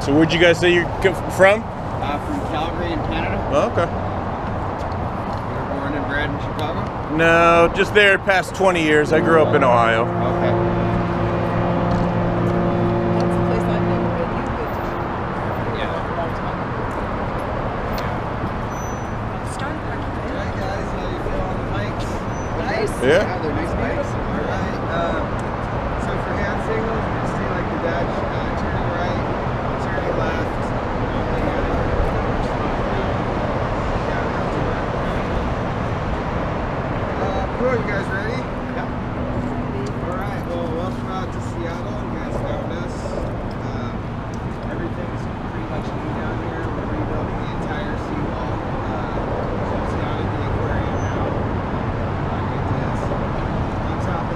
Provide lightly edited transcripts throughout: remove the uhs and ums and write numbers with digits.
So where'd you guys say you're from? From Calgary in Canada. Oh, okay. You were born and bred in Chicago? No, just there past 20 years. I grew up in Ohio. Okay. That's the place I've never been. You've been to Yeah. for a long time. Started parking there. Alright guys, how you feel on the bikes? Nice. Yeah. Yeah, they're nice bikes. Alright. So for hand signals, you just do like the Dutch, turning right, turning left. Cool, you guys ready? Yeah. Alright, well, welcome out to Seattle. You guys found us. Everything's pretty much new down here. We're rebuilding the entire seawall. Just out at the aquarium now. Get this. On top of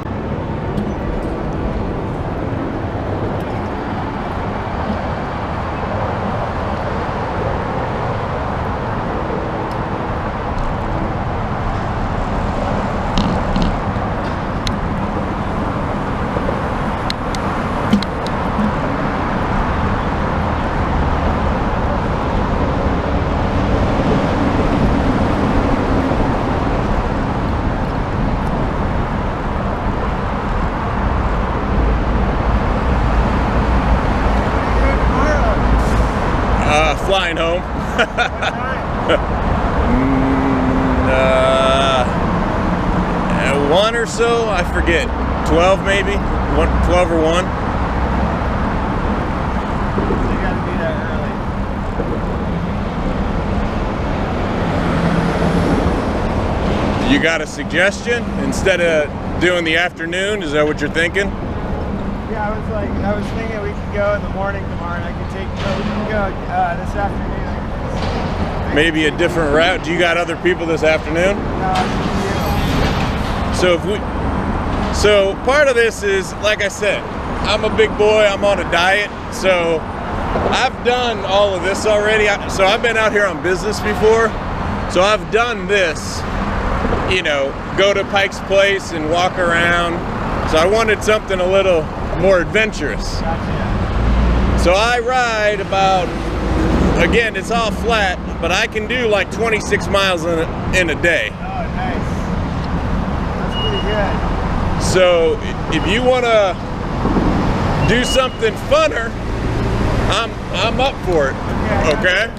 flying home. One or so, I forget. 12 maybe? 12 or 1? you gotta be there early. You got a suggestion instead of doing the afternoon? Is that what you're thinking? Yeah, I was thinking we could go in the morning tomorrow, and we can go this afternoon. Maybe a different route. Do you got other people this afternoon? No, So part of this is, like I said, I'm a big boy, I'm on a diet, so I've done all of this already. So I've been out here on business before, so I've done this, you know, go to Pike's Place and walk around. So I wanted something a little more adventurous. Gotcha. So I ride about, again, it's all flat, but I can do like 26 miles in a day. Oh, nice. That's pretty good. So if you want to do something funner, I'm up for it. Okay?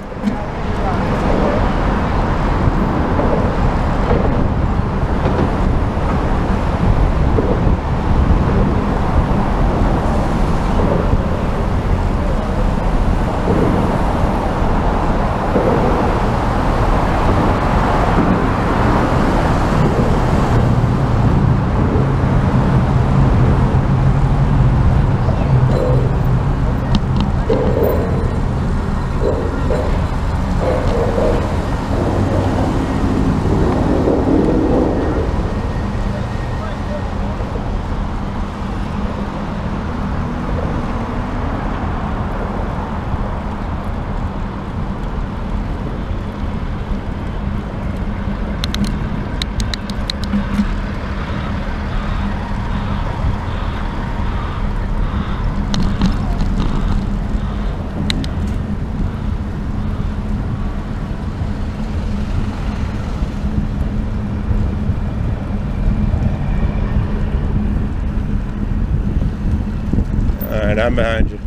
All right, I'm behind you.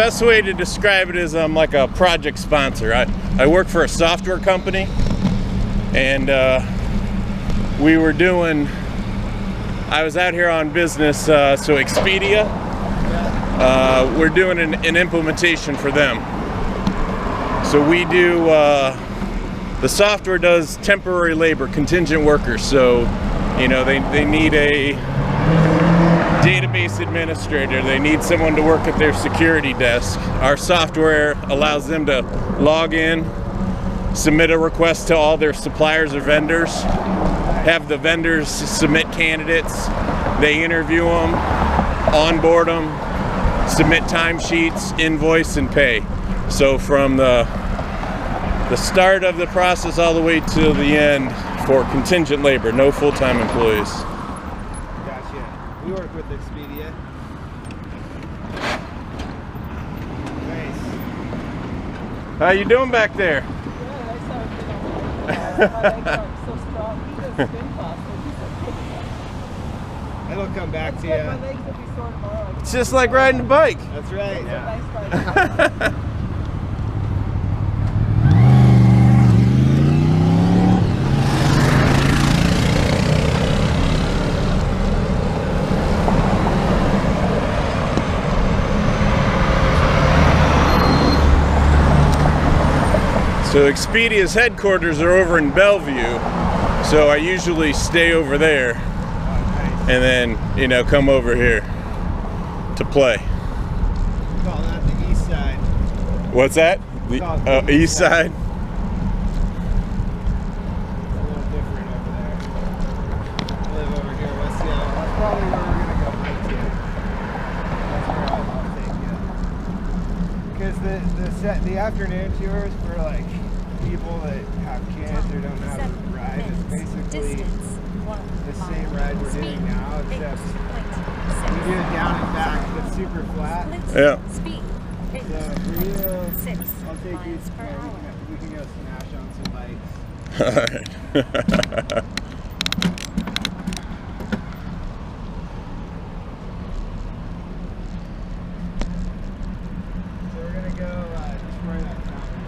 best way to describe it is I'm like a project sponsor. I work for a software company, and I was out here on business, so Expedia, we're doing an implementation for them. So we do, the software does temporary labor, contingent workers. So, you know, they need a database administrator, they need someone to work at their security desk. Our software allows them to log in, submit a request to all their suppliers or vendors, have the vendors submit candidates, they interview them, onboard them, submit timesheets, invoice, and pay. So from the start of the process all the way to the end for contingent labor, no full-time employees. Gotcha. We work with Expedia. Nice. How you doing back there? Good. I saw him. My legs aren't so strong. He does spin class, so he's so It'll come back to good. you. My legs will be sore tomorrow. It's just like riding a bike. That's right. It's a nice ride. So Expedia's headquarters are over in Bellevue, so I usually stay over there and then, you know, come over here to play. We call that the east side. What's that? The east side? A little different over there. I live over here, West Seattle. That's probably where we're gonna go right to. That's where I'll take you. Because the afternoon tours for like people that have kids or don't know how to ride is basically the same ride we're doing now, except we do it down and back, but super flat. Yeah. Speed. So for you, I'll take you. We can go smash on some bikes. All right. So we're gonna go just right up fountain.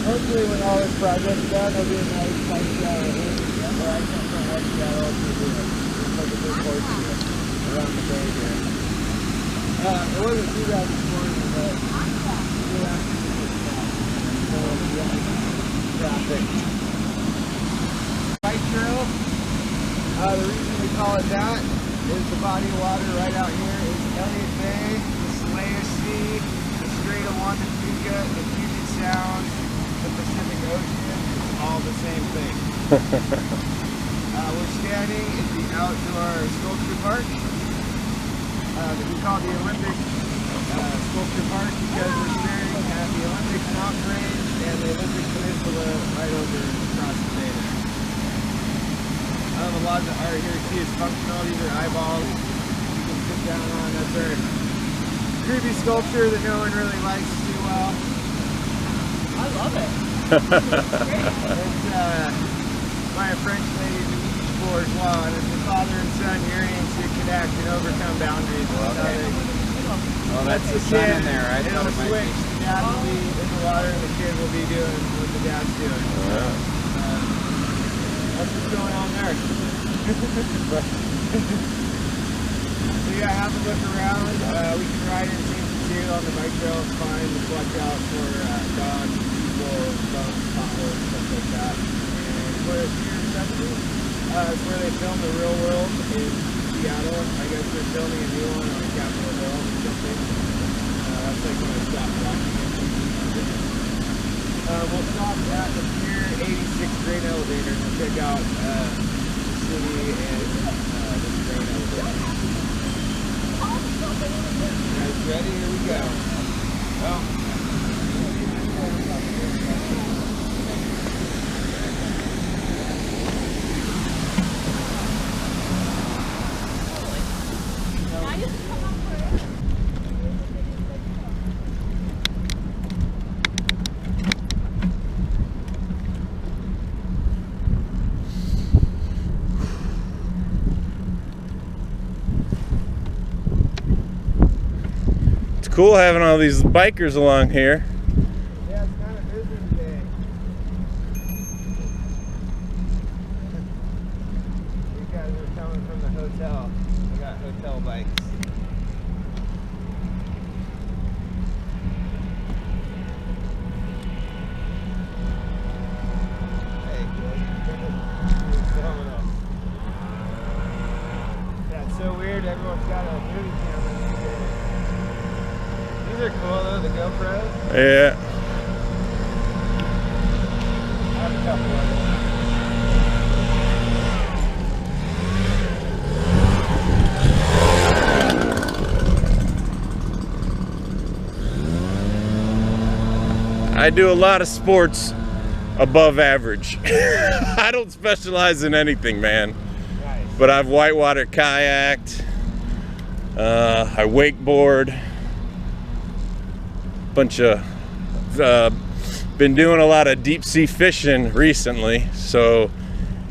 Hopefully when all this project's done, there'll be a nice bike trail here. Where I come from West Seattle to do it. It's like a big horse here around the bay here. It wasn't too bad this morning, but traffic. Bike trail, the reason we call it that is the body of water right out here is Elliott Bay, the Slayer Sea, the Strait of Juan de Fuca, the Puget Sound, the Pacific Ocean. It's all the same thing. We're standing at the outdoor sculpture park. We call it the Olympic Sculpture Park because we're staring at the Olympic mountain range and the Olympic Peninsula right over across the bay there. A lot of the art here you see is functional. These are eyeballs you can sit down on. That's our creepy sculpture that no one really likes too well. I love it. It's by a French lady, Denise Bourgeois, and it's the father and son yearning to connect and overcome boundaries. Well, that's the the sun kid. in there. I It'll thought it might switch. be. The dad will be in the water, and the kid will be doing what the dad's doing. That's what's going on there. So yeah, have a look around. We can ride in safety too on the bike trail. It's fine. Just watch out for dogs, people, bumps, potholes, stuff like that. And for the Pier 70, it's where they film The Real World in Seattle. I guess they're filming a new one on Capitol Hill or something. That's like we'll stop at the Pier 86 grain elevator to check out the city and this grain elevator. You guys ready? Here we go. Well, cool having all these bikers along here. yeah, it's kind of busy today. These guys are coming from the hotel. We got hotel bikes. Hey, good. Yeah, it's so weird. Everyone's got a movie camera these days. These are cool though, the GoPros. Yeah. I have a couple of them. I do a lot of sports above average. I don't specialize in anything, man. Nice. But I've whitewater kayaked. I wakeboard. Bunch of been doing a lot of deep sea fishing recently. So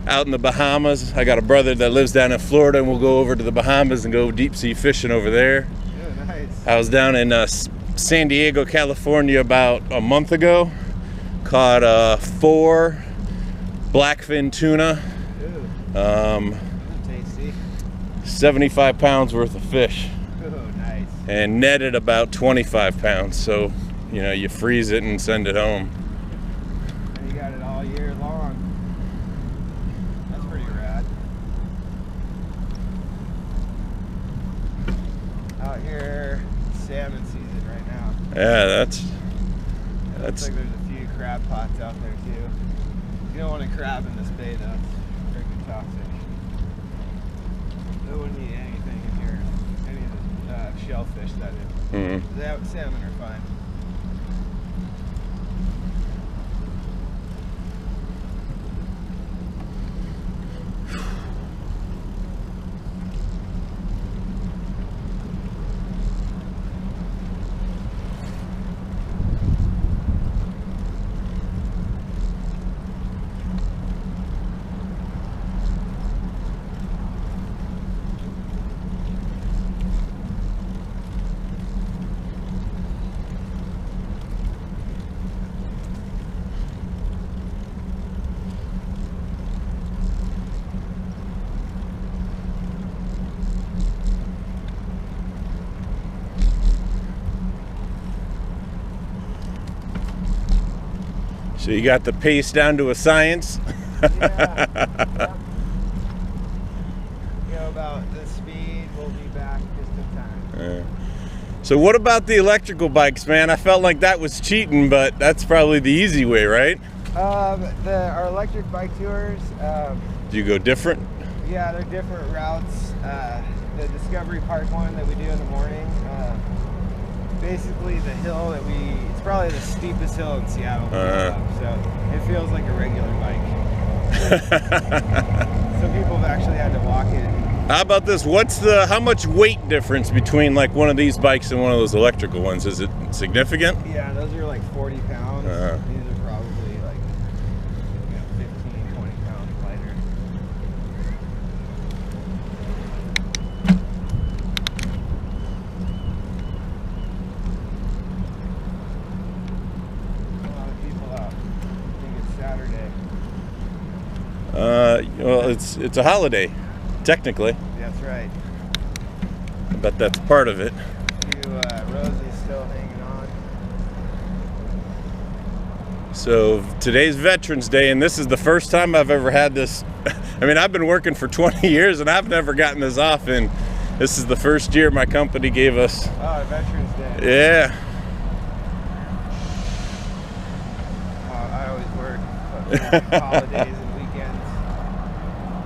out in the Bahamas, I got a brother that lives down in Florida, and we'll go over to the Bahamas and go deep sea fishing over there. Oh, nice. I was down in San Diego, California about a month ago. Caught 4 blackfin tuna, Ooh, tasty. 75 pounds worth of fish, Oh, nice. and netted about 25 pounds. So, you know, you freeze it and send it home. And you got it all year long. That's pretty rad. Out here, salmon season right now. Yeah, that's Looks like there's a few crab pots out there too. You don't want a crab in this bay though. It's freaking toxic. They wouldn't eat anything in here. Any of the shellfish that is. Salmon are fine. So you got the pace down to a science. Yeah. You know, about the speed, we'll be back just in time. So what about the electrical bikes, man? I felt like that was cheating, but that's probably the easy way, right? Our electric bike tours, Do you go different? yeah, they're different routes. The Discovery Park one that we do in the morning, basically the hill that it's probably the steepest hill in Seattle. So it feels like a regular bike. Some people have actually had to walk it. How about this? How much weight difference between like one of these bikes and one of those electrical ones? Is it significant? Yeah, those are like 40 pounds. These are probably like 15, 20 pounds lighter. A lot of people out. I think it's Saturday. Well, it's a holiday, technically. That's right. But that's part of it. Rosie's still hanging on. So today's Veterans Day, and this is the first time I've ever had this. I mean, I've been working for 20 years, and I've never gotten this off, and this is the first year my company gave us. Oh, Veterans Day. Yeah. holidays and weekends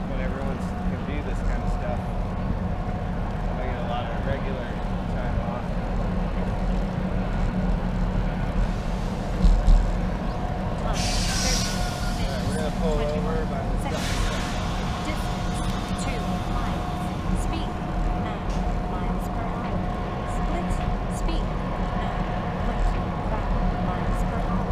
when everyone can do this kind of stuff. I get a lot of regular time off. Alright, we're gonna pull over by the stop. Distance 2 miles. Speed 9 miles per hour. Split speed 9.5 miles per hour.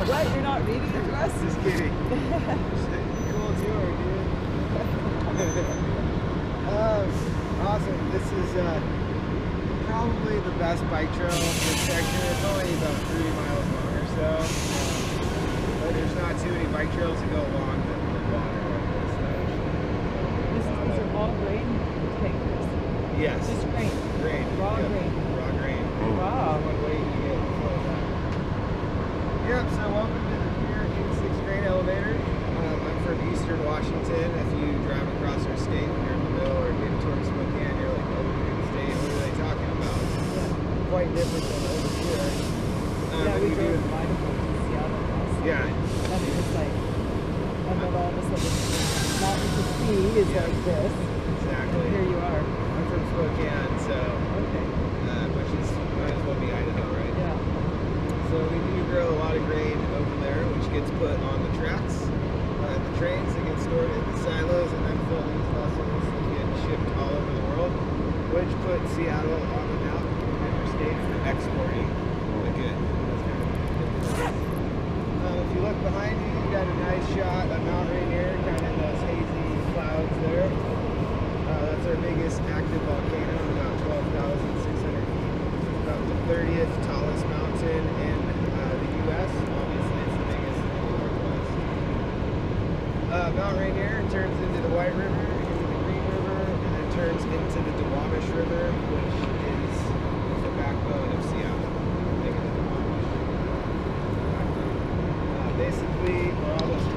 What? You're not reading it to us? Just kidding. Cool tour, dude. Awesome. This is probably the best bike trail in this section. It's only about 3 miles long or so. But there's not too many bike trails that go along the water like this. These are all grain tankers. Yes. Just grain. Grain. Raw Yep. grain. Raw grain. Wow. One way you get full of that. Yep, so welcome to the Pier 86 Grain Elevator. I'm from Eastern Washington. If you drive across our state when you're in the middle or getting towards Spokane, you're like, oh, we're in the state, what are they talking about? Quite different than over here. Yeah, if we you drove do- by to Seattle last night. Yeah. And it was like, and then all of a sudden, mountain to sea is like this. Exactly. And here you are. I'm from Spokane, so, Okay. which is, might as well be Idaho, right? Yeah. So we do grow a lot of grain over there, which gets put on the tracks, the trains that get stored in the silos, and then fill these vessels that get shipped all over the world, which put Seattle on the map and our state for exporting the good. If you look behind you, you got a nice shot of Mount Rainier, kind of those hazy clouds there. That's our biggest active volcano, about 12,600 feet. It's about the 30th tallest mountain in the U.S. Obviously, it's the biggest in the Northwest. Mount Rainier turns into the White River, into the Green River, and then turns into the Duwamish River, which is the backbone of Seattle. Think of the Duwamish. Basically, we're almost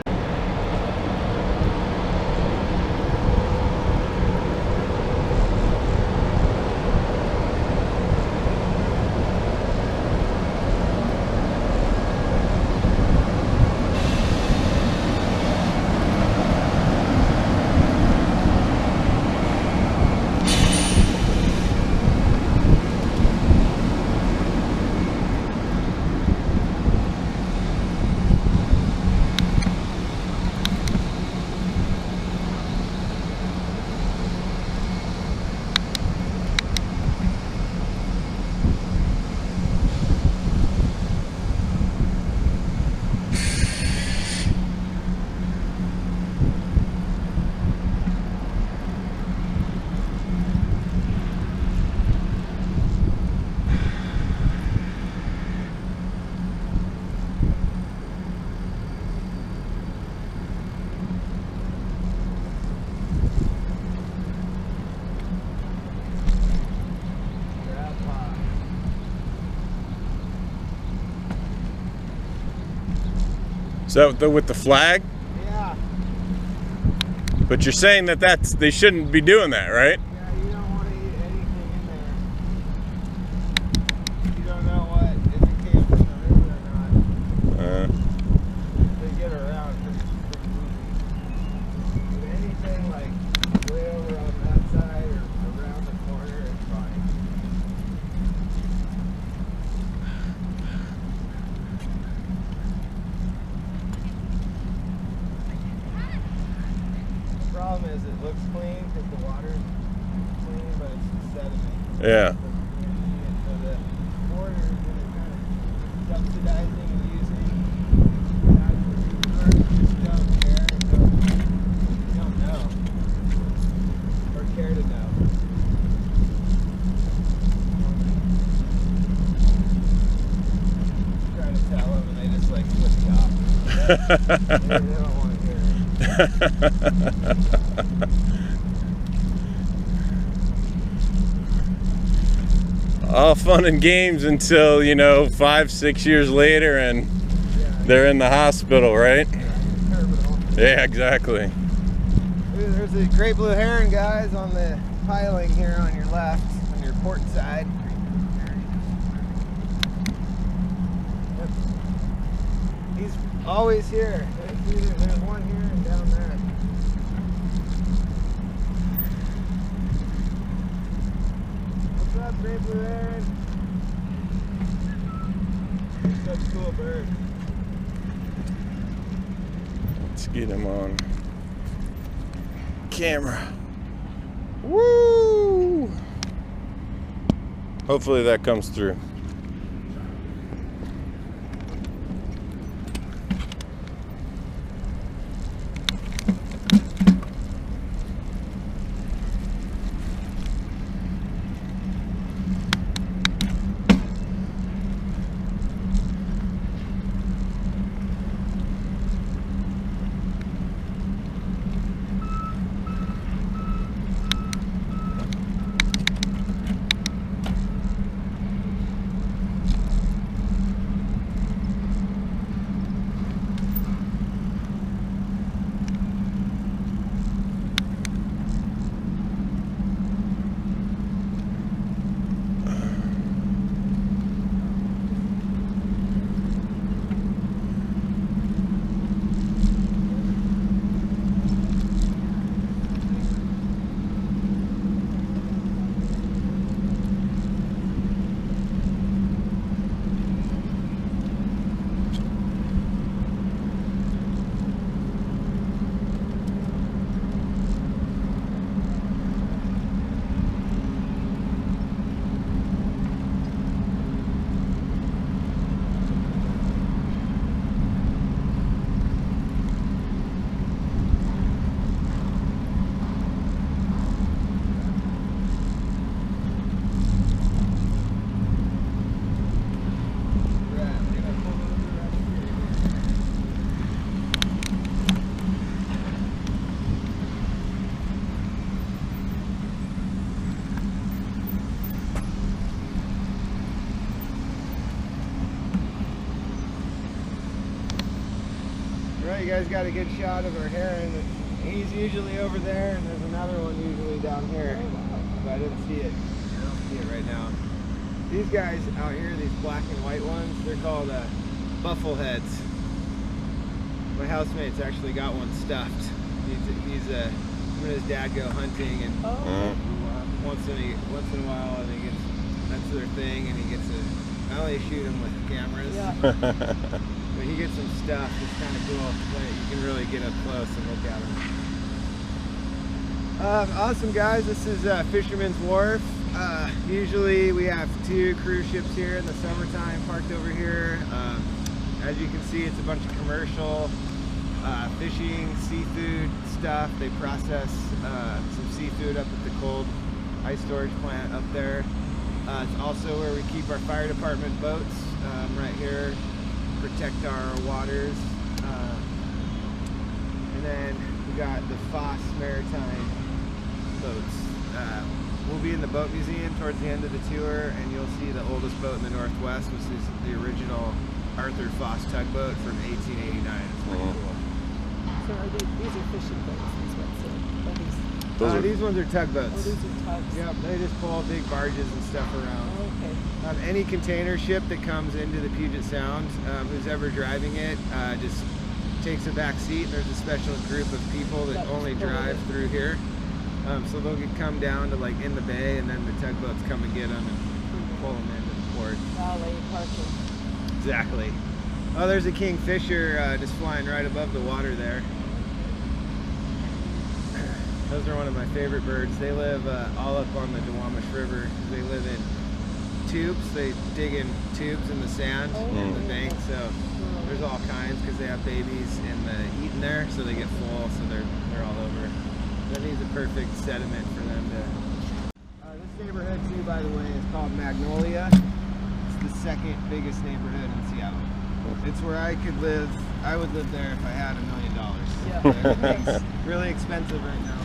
So with the flag, yeah. but you're saying that they shouldn't be doing that, right? Yeah, you don't want to eat anything in there. You don't know what, if it came from the river or not. They get around pretty easy. But anything like way over on that side or around the corner, it's fine. The problem is it looks clean because the water's clean, but it's sediment. Yeah. So the border is going to kind of subsidizing and using that just don't care, so you don't know or care to know. Try to tell them and they just like flip you off. They don't want to hear it. all fun and games until, you know, 5-6 years later and they're in the hospital, right? Terminal. Yeah, exactly. There's a great blue heron, guys, on the piling here on your left, on your port side. Yep. He's always here. There's one here and down there. What's up, great blue heron? You're such a cool bird. Let's get him on camera. Woo! Hopefully that comes through. Right, you guys got a good shot of our heron. He's usually over there, and there's another one usually down here. But I didn't see it. I don't see it right now. These guys out here, these black and white ones, they're called buffleheads. My housemate's actually got one stuffed. He's him and his dad go hunting, and once in a while, I think that's their thing, and he gets I only shoot him with cameras. Yeah. But he gets some stuff. It's kind of cool. You can really get up close and look at him. Awesome, guys. This is Fisherman's Wharf. Usually we have 2 cruise ships here in the summertime parked over here. As you can see, it's a bunch of commercial fishing, seafood stuff. They process some seafood up at the cold ice storage plant up there. It's also where we keep our fire department boats right here. Protect our waters, and then we got the Foss Maritime boats. We'll be in the boat museum towards the end of the tour, and you'll see the oldest boat in the Northwest, which is the original Arthur Foss tugboat from 1889. It's pretty cool. So are these are fishing boats, these ones? These ones are tugboats. Oh, these are tugs. Yep, they just pull big barges and stuff around. Okay. Any container ship that comes into the Puget Sound, who's ever driving it, just takes a back seat. There's a special group of people that only drive through here. So they'll come down to like in the bay, and then the tugboats come and get them and pull them into the port. Valet parking. Exactly. Oh, there's a kingfisher just flying right above the water there. Those are one of my favorite birds. They live all up on the Duwamish River. They live in tubes. They dig in tubes in the sand in the bank. So there's all kinds because they have babies in the eating there, so they get full. So they're all over. That needs a perfect sediment for them to. This neighborhood too, by the way, is called Magnolia. It's the second biggest neighborhood in Seattle. It's where I could live. I would live there if I had $1 million. Yeah. Everything's really expensive right now.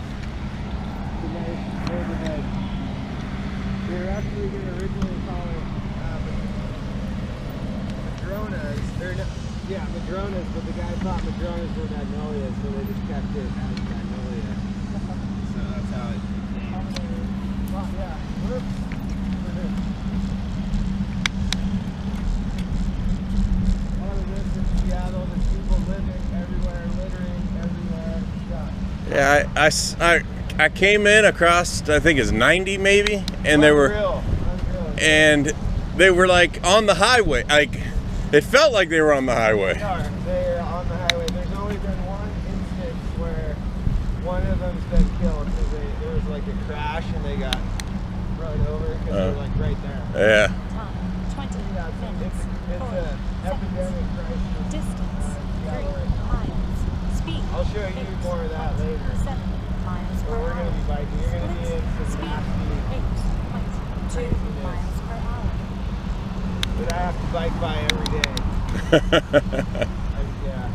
Good neighborhood. We were actually going to originally call it Madronas. Or no, yeah, Madronas, but the guy thought Madronas were magnolias, so they just kept it as magnolia. So that's how it became. Well, yeah. Whoops. All of this in Seattle, there's people living everywhere, littering everywhere. Yeah, I came in across, I think it's 90 maybe, and they were, Unreal. and they were like on the highway. Like, it felt like they were on the highway. They're on the highway. There's only been one instance where one of them's been killed because there was like a crash and they got run over because they're like right there. Yeah. Time 20 Yeah, minutes. it's 40 an epidemic seconds. crisis. Distance 3 Yeah, miles. Speed. I'll show you more of that later. 7 miles So per we're hour. gonna be biking. You're gonna be in some Speed nasty, 8.2 miles per hour. that I have to bike by every day. Yeah.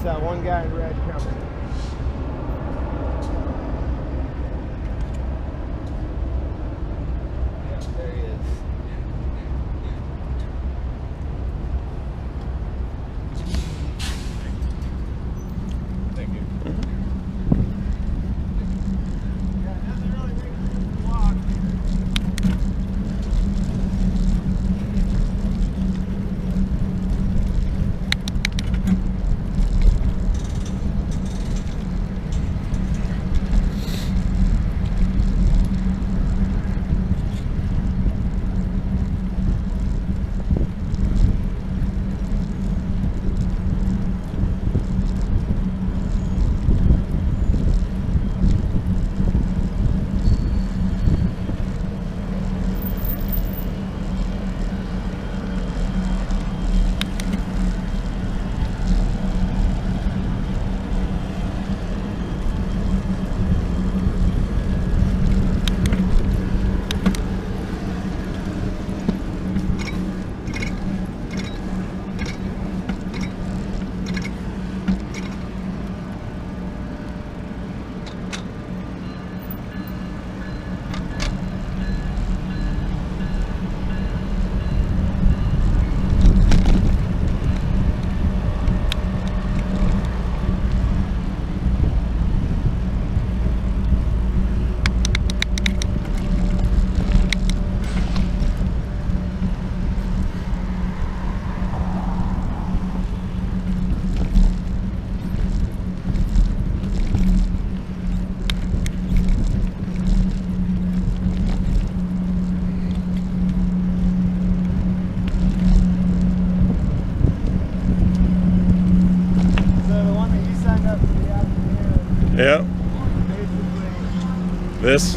That one guy in red coming. Yeah, there he is. Thank you. Yeah, it doesn't really make sense to walk. Yeah. Basically, This.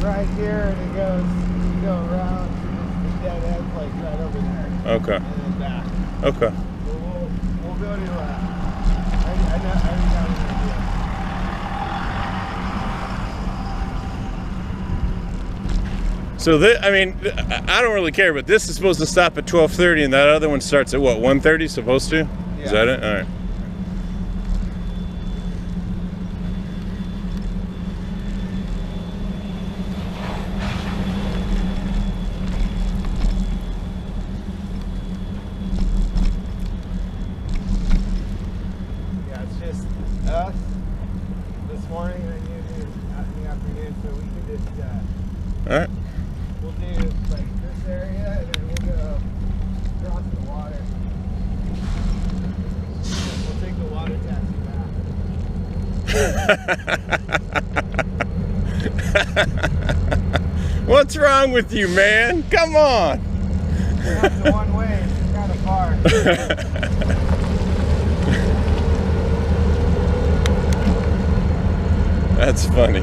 right here, and it goes, you go around the dead end, like right over there, Okay. and then back. Okay. So we'll go to, I already got an idea. So I mean, I don't really care, but this is supposed to stop at 12:30, and that other one starts at what, 1:30? Supposed to? Yeah. Is that it? All right. just us this morning and you in the afternoon, so we can just All right. we'll do like this area and then we'll go across the water. We'll take the water taxi back. What's wrong with you, man? Come on. That's the one way. It's kind of far. That's funny.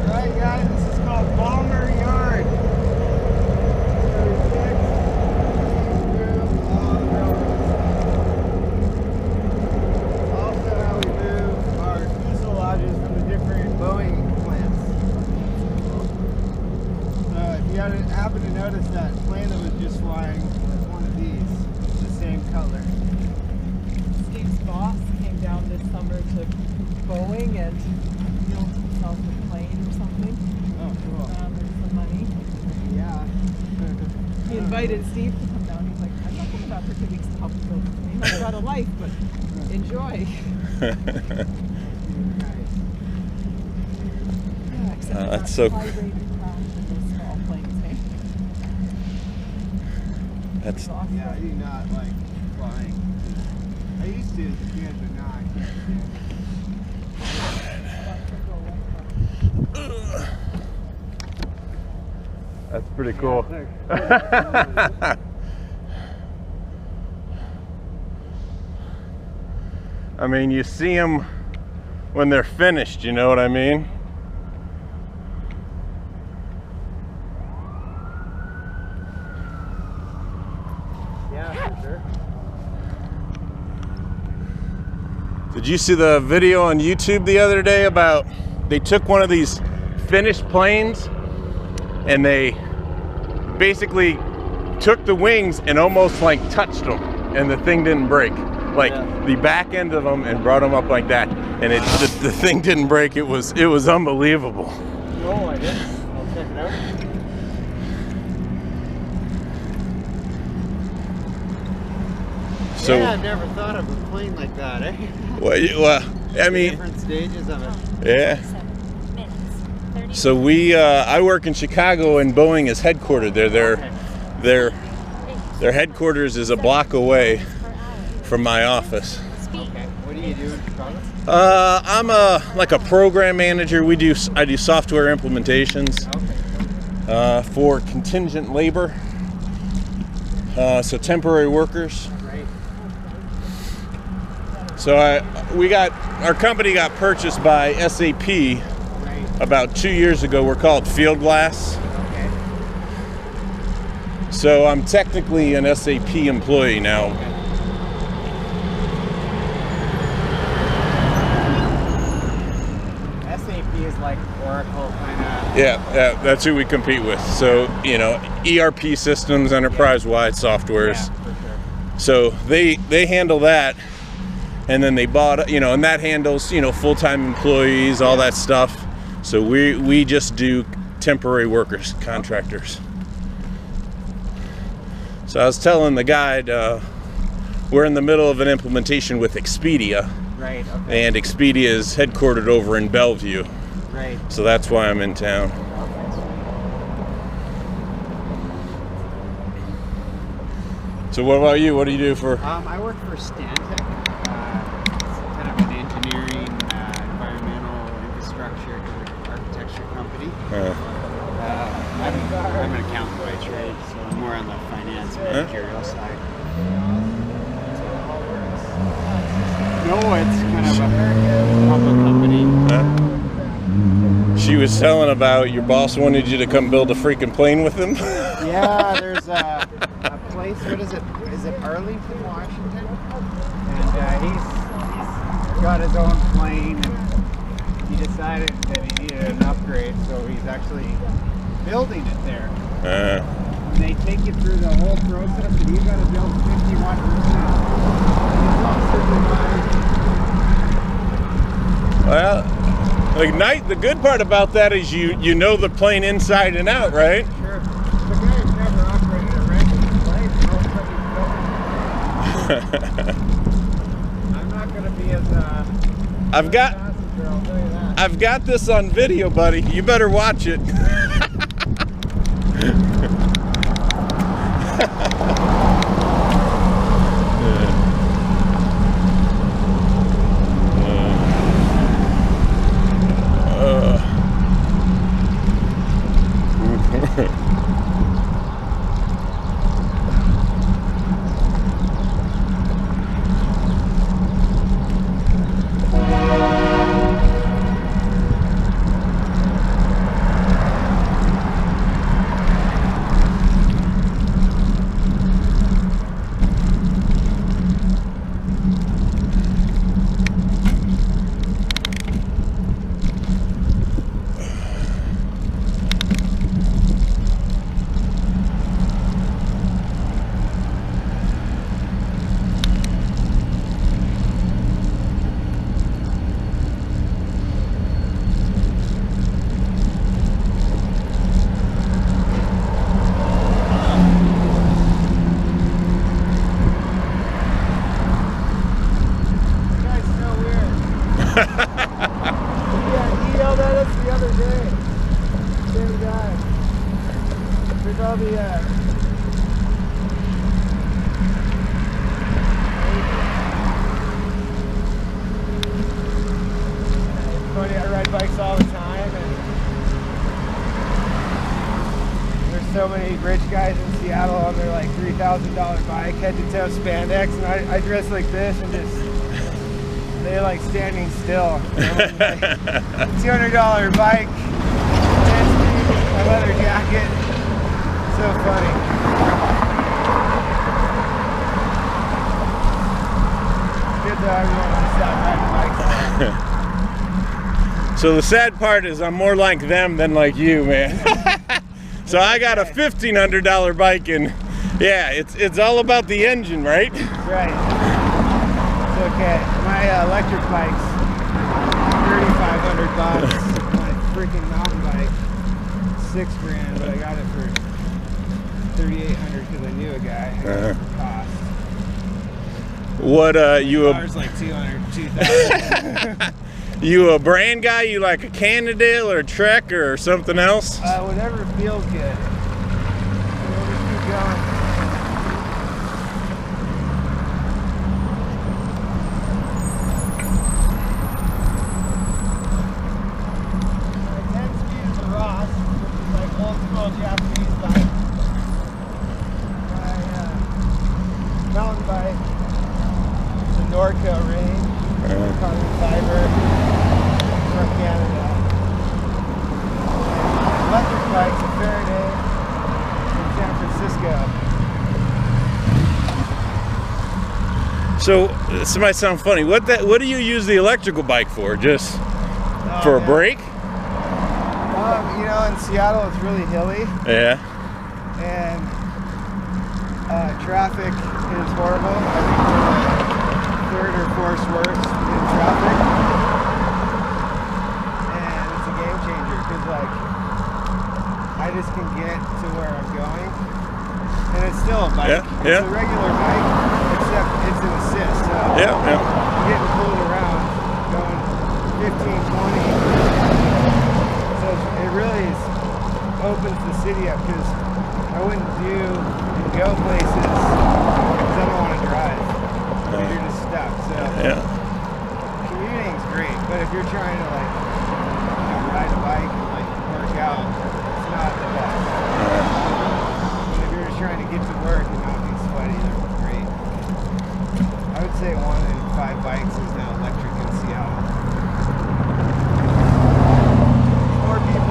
Alright guys, this is called Balmer Yard. Also how we move our fuselages from the different Boeing plants. So if you happen to notice that plane that was just flying was one of these, the same color. Steve's boss came down this summer to Boeing and built himself a plane or something. Oh cool. There's some money. Yeah. He invited Steve to come down. He's like, I'm not coming back for 2 weeks to help you build a plane. I've got a life, but enjoy. Yeah, except Oh, for that's not so- high-rated craft in those small planes, hey? That's It's awesome. Yeah, I do not like flying. I used to as a kid, but now I can't stand That's pretty cool. I mean, you see them when they're finished, you know what I mean? Yeah, for sure. Did you see the video on YouTube the other day about they took one of these finished planes and they basically took the wings and almost like touched them and the thing didn't break, like the back end of them, and brought them up like that, and the thing didn't break. It was unbelievable. No, I didn't. I'll check it out. So yeah, I've never thought of a plane like that, eh? well, I mean, Different stages of it. yeah. 7 minutes. 30 So I work in Chicago, and Boeing is headquartered there. Their headquarters is a block away per hour. from my office. Speed. What do you do in Chicago? I'm like a program manager. I do software implementations for contingent labor, so temporary workers. Right. So our company got purchased by SAP Right. about 2 years ago. We're called Fieldglass. Okay. So I'm technically an SAP employee now. SAP is like Oracle kind of. Yeah, that's who we compete with. So, you know, ERP systems, enterprise-wide softwares. Yeah, for sure. So they handle that, and then they bought, you know, and that handles, you know, full-time employees, all that stuff. So we just do temporary workers, contractors. So I was telling the guide, we're in the middle of an implementation with Expedia, Right. Okay. and Expedia is headquartered over in Bellevue. Right. So that's why I'm in town. So what about you? What do you do for? I work for Stantec, it's kind of an engineering, environmental infrastructure architecture company. I'm an accountant by trade, so I'm more on the finance managerial side. No, it's kind of a was telling about your boss wanted you to come build a freaking plane with him. Yeah, there's a place. What is it? Is it Arlington, Washington? And he's got his own plane, and he decided that he needed an upgrade, so he's actually building it there. And they take you through the whole process, and you got to build 51%. Well, the good part about that is you know the plane inside and out, right? Sure. The guy's never operated a regular plane. I'm not going to be as I've got passenger, I'll tell you that. I've got this on video, buddy. You better watch it. Yeah, he yelled at us the other day. Same guy. There's all the it's funny, I ride bikes all the time, and there's so many rich guys in Seattle on their like $3,000 bike, head to toe spandex, and I dress like this and just they're like standing still. Like, $200 bike, a leather jacket. So funny. Good though, everyone should stop riding bikes. So the sad part is I'm more like them than like you, man. So I got a $1,500 bike, and yeah, it's all about the engine, right? Right. It's okay. My electric bike's $3,500. My freaking mountain bike, $6,000, but I got it for $3,800 because I knew a guy. I got it for cost. What you Ours like $200,000. you a brand guy? You like a Cannondale or a Trek or something else? Whatever feels good. Whatever, keep going. My 10-speed is a Ross, which is like old school Japanese bike. My mountain bike is a Norco Range, carbon fiber from Canada. Electric bike's a Faraday from San Francisco. So this might sound funny. What do you use the electrical bike for? Just for a man. break? You know, in Seattle it's really hilly, Yeah. and traffic is horrible. I think we're the third or fourth worst in traffic, and it's a game changer because like I just can get to where I'm going, and it's still a bike. Yeah, It's a regular bike, except it's an assist. So Yeah. I'm getting pulled around, going 15, 20. So it really opens the city up because I wouldn't go places because I don't want to drive. You're just stuck. So Yeah. commuting's great, but if you're trying to like ride a bike and like work out, it's not the best. But if you're just trying to get to work and not be sweaty, they're great. I would say 1 in 5 bikes is now electric in Seattle. More people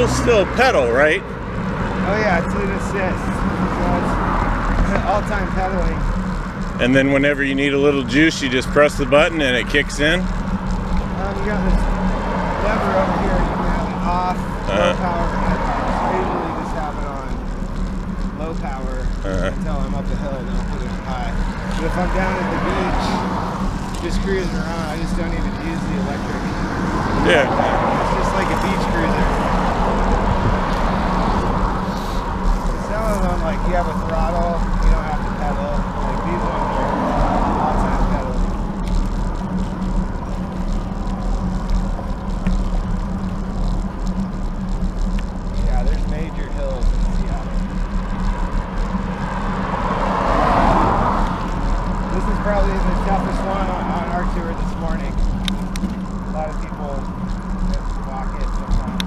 you'll still pedal, right? Oh yeah, it's an assist. So it's all-time pedaling. And then whenever you need a little juice, you just press the button and it kicks in. You got this lever over here. You can have it off, low power. I usually just have it on low power until I'm up the hill, and then I'll put it on high. But if I'm down at the beach, just cruising around, I just don't even use the electric. Yeah. It's just like a beach cruiser. Some of them, like you have a throttle, you don't have to pedal. Like these ones are all-time pedal. Yeah, there's major hills in Seattle. This is probably the toughest one on our tour this morning. A lot of people walk it sometimes.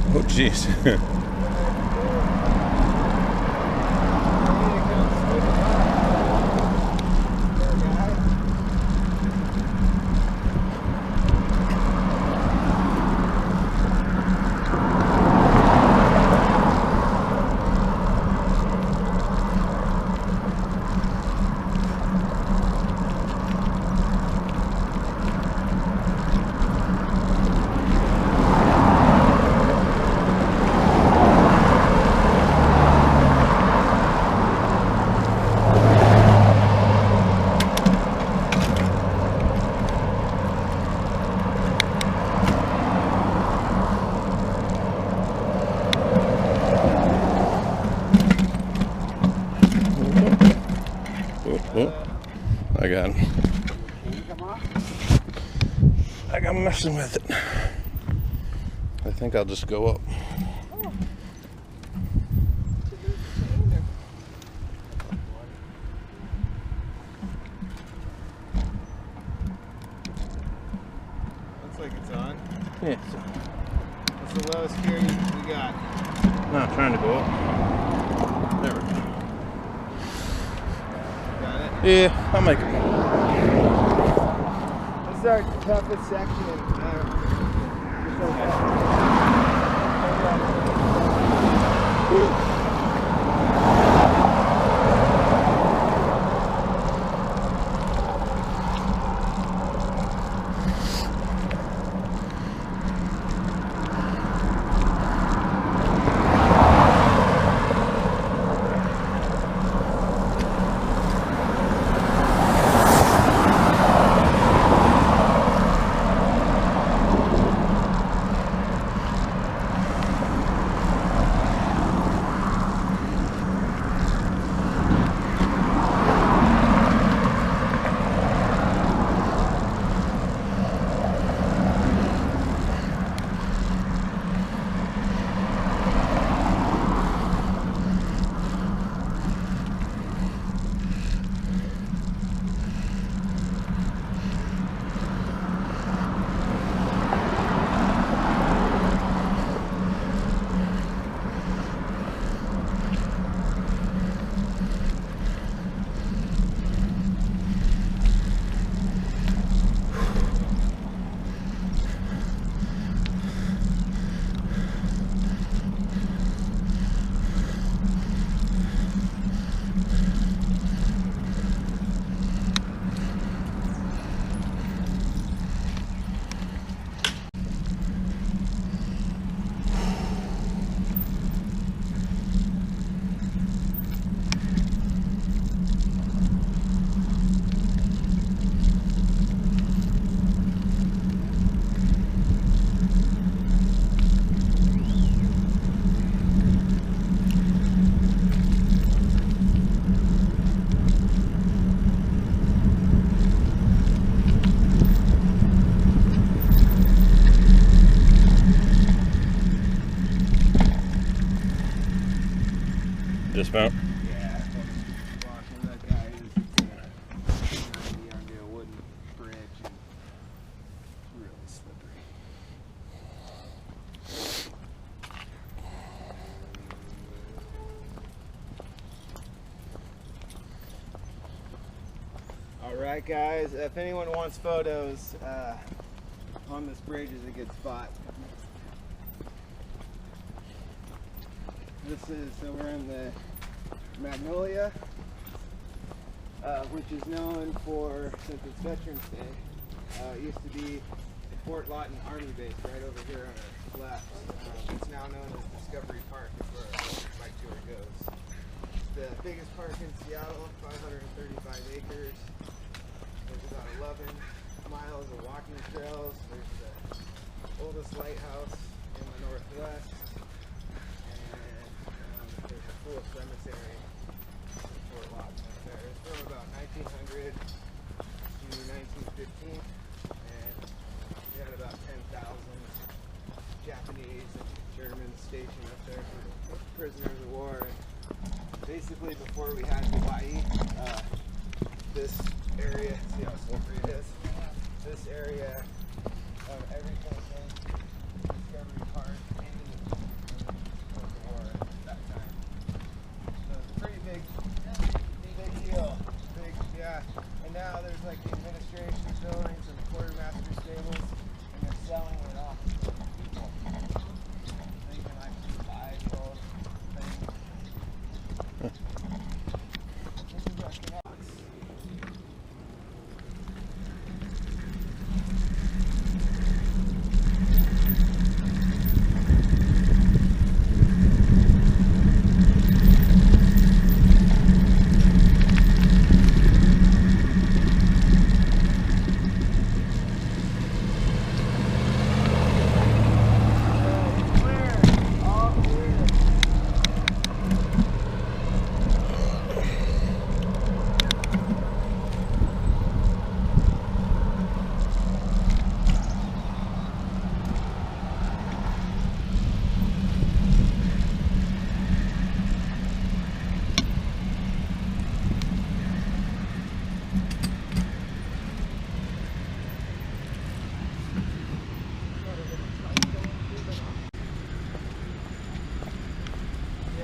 Oh, jeez. I got him. I got messing with it. I think I'll just go up. Looks like it's on. Yeah, What's the lowest gear we got? not trying to go up. There we go. Got it? Yeah, I'll make it. This is our toughest section. Dismount. Yeah, walking that guy is Alright guys, if anyone wants photos, on this bridge is a good spot. So we're in the Magnolia, which is known for, since it's Veterans Day, it used to be the Fort Lawton Army Base right over here on our left. It's now known as Discovery Park, is where our bike tour goes. The biggest park in Seattle, 535 acres. There's about 11 miles of walking trails. There's the oldest lighthouse in the northwest. And there's a cool cemetery in Fort Lawton up there. It's from about 1900 to 1915. And we had about 10,000 Japanese and Germans stationed up there for prisoners of war. And basically, before we had Hawaii, this area, see how slippery it is? This area of everything in Discovery Park ended with the war at that time. So it's a pretty big deal. Yeah. And now there's like the administration buildings and the quartermaster stables, and they're selling it off to people. So you can actually buy the old thing. This is our canal.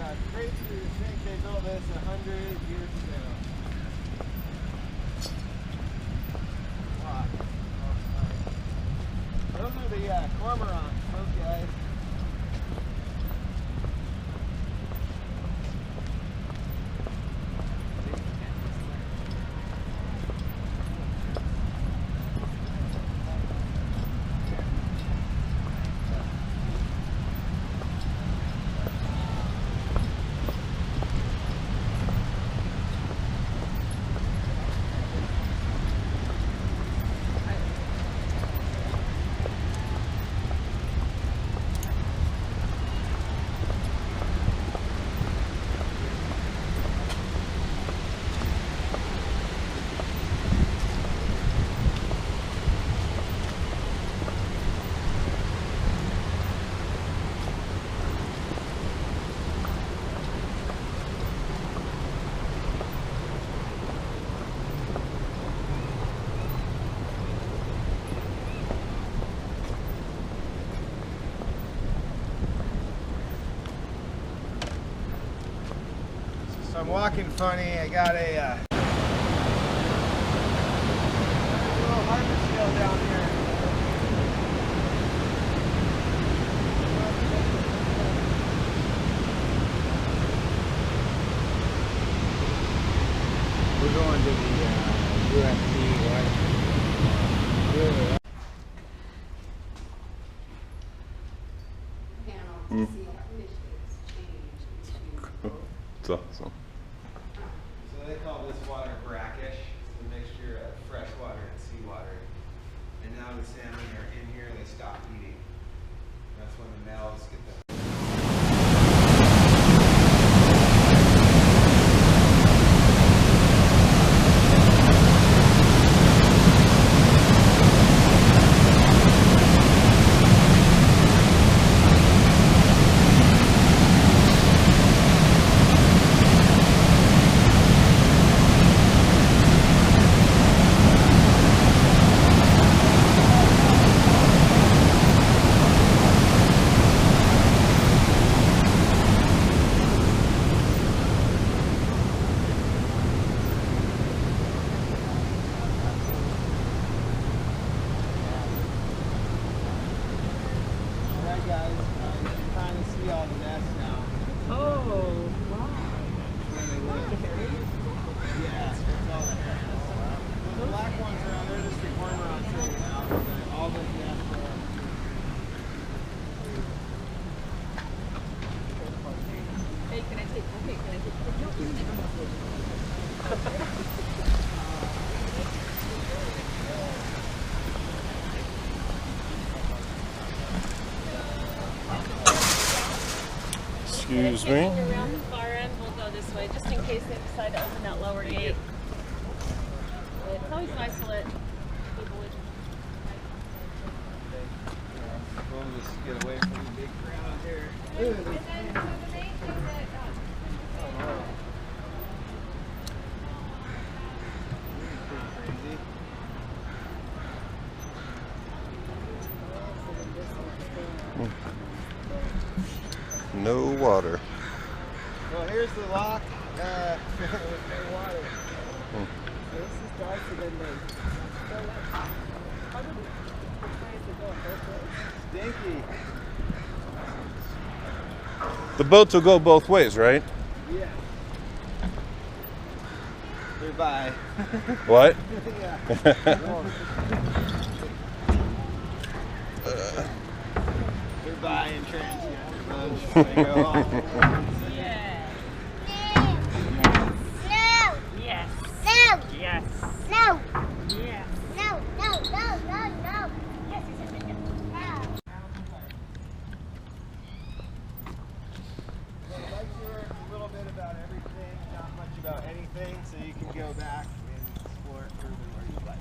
It's crazy to think they built this 100 years ago. Wow. Those are the cormorants, those guys. So I'm walking funny. I got a little harvest hill down here. We're going to the UFC, right? Panel to see how fish gets changed into It's awesome. So they call this water brackish. It's a mixture of fresh water and seawater. And now the salmon are in here, they stop eating. That's when the males get the Excuse me. Around the far end, we'll go this way, just in case they decide to open that lower gate. It's always nice to let people with. We'll just get away from the big crowd here. Crazy. No water. Well, here's the lock with no water. This is darker than they. How did it? Stinky. The boats will go both ways, right? Yeah. Goodbye. What? Yeah. Goodbye and transient. They go all at once. Yeah. No! Yes. No! Yes. No! Yes. No! No! No! No! No! Yes, he's a big one. No! Well, I'd like to learn a little bit about everything, not much about anything, so you can go back and explore it further where you like.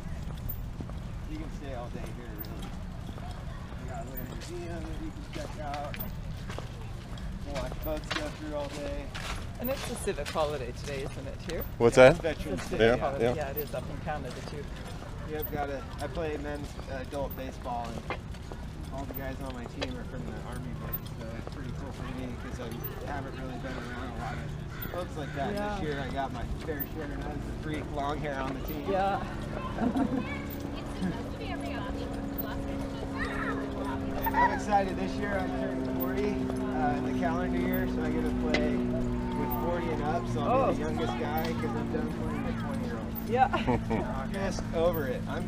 You can stay all day here, really. We got a little museum that you can check out. Watch boats go through all day. And it's a civic holiday today, isn't it, here? What's Yeah, that? Veterans It's a Day. civic Yeah, holiday. yeah. Yeah, it is up in Canada too. Yep, I play men's adult baseball, and all the guys on my team are from the Army base, so it's pretty cool for me because I haven't really been around a lot of folks like that. Yeah. This year I got my fair share, and I was the freak long hair on the team. Yeah. I'm excited. This year I'm turning 40 in the calendar year, so I get to play with 40 and up, so I'll be the youngest guy because I'm done playing with 20-year-olds. Yeah. I'm just over it. I'm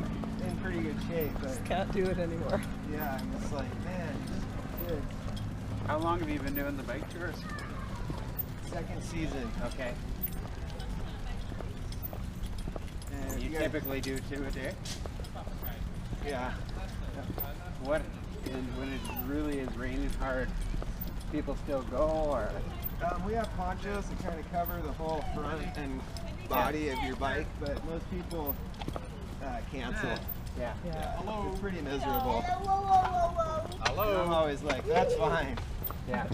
in pretty good shape, but Can't do it anymore. yeah, I'm just like, man, just good. How long have you been doing the bike tours? Second season. Okay. And You you guys- typically do 2 a day? yeah. What, and when it really is raining hard, people still go, or? We have ponchos to kind of cover the whole front and body of your bike, but most people cancel. Yeah. Yeah. It's pretty miserable. Whoa, whoa, whoa, whoa. I'm always like, that's fine. Yeah.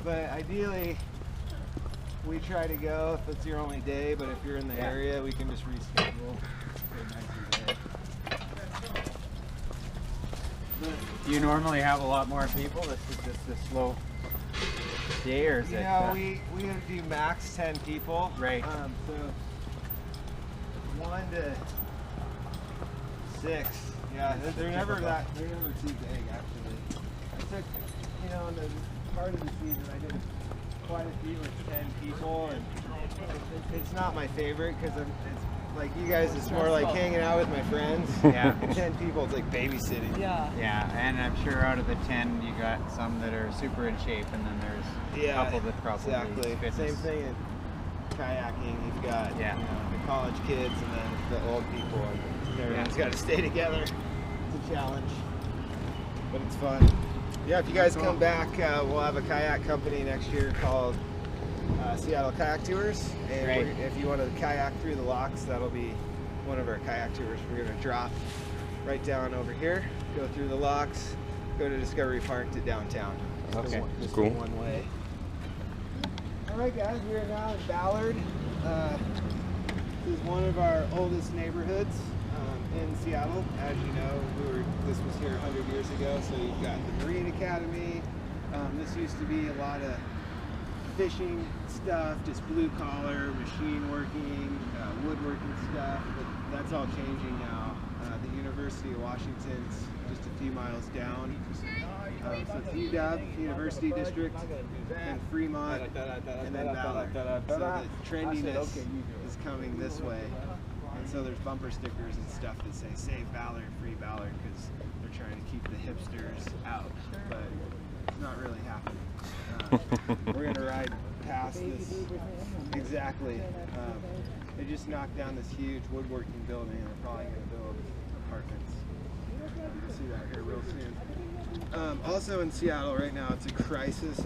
But ideally, we try to go if it's your only day, but if you're in the Yeah. area, we can just reschedule for a nicer day. Do you normally have a lot more people? This is just a slow day, or is You it? know, we do max 10 people. Right. So 1 to 6. Yeah, they're never too big actually. I took, in the part of the season I did quite a few with 10 people, and it's not my favorite because it's like you guys, it's more like hanging out with my friends. Yeah. And 10 people, it's like babysitting. Yeah. Yeah, and I'm sure out of the 10, you got some that are super in shape, and then there's a couple that probably exactly. fitness. Same thing in kayaking. You've got Yeah. the college kids and then the old people, and everyone's got to stay together. It's a challenge, but it's fun. Yeah, if you guys come back, we'll have a kayak company next year called Seattle Kayak Tours, and Right. if you want to kayak through the locks, that'll be one of our kayak tours. We're going to drop right down over here, go through the locks, go to Discovery Park to downtown. Okay. Just Cool. one way. All right, guys, we are now in Ballard. This is one of our oldest neighborhoods in Seattle. As you know, this was here 100 years ago, so you've got the Marine Academy. This used to be a lot of fishing stuff, just blue collar, machine working, woodworking stuff, but that's all changing now. The University of Washington's just a few miles down. So it's UW, University District, and Fremont, and then Ballard. So the trendiness is coming this way. And so there's bumper stickers and stuff that say Save Ballard, Free Ballard, because they're trying to keep the hipsters out. But it's not really happening. We're going to past this. Exactly. They just knocked down this huge woodworking building and they're probably going to build apartments. You'll see that here real soon. Also in Seattle right now, it's a crisis.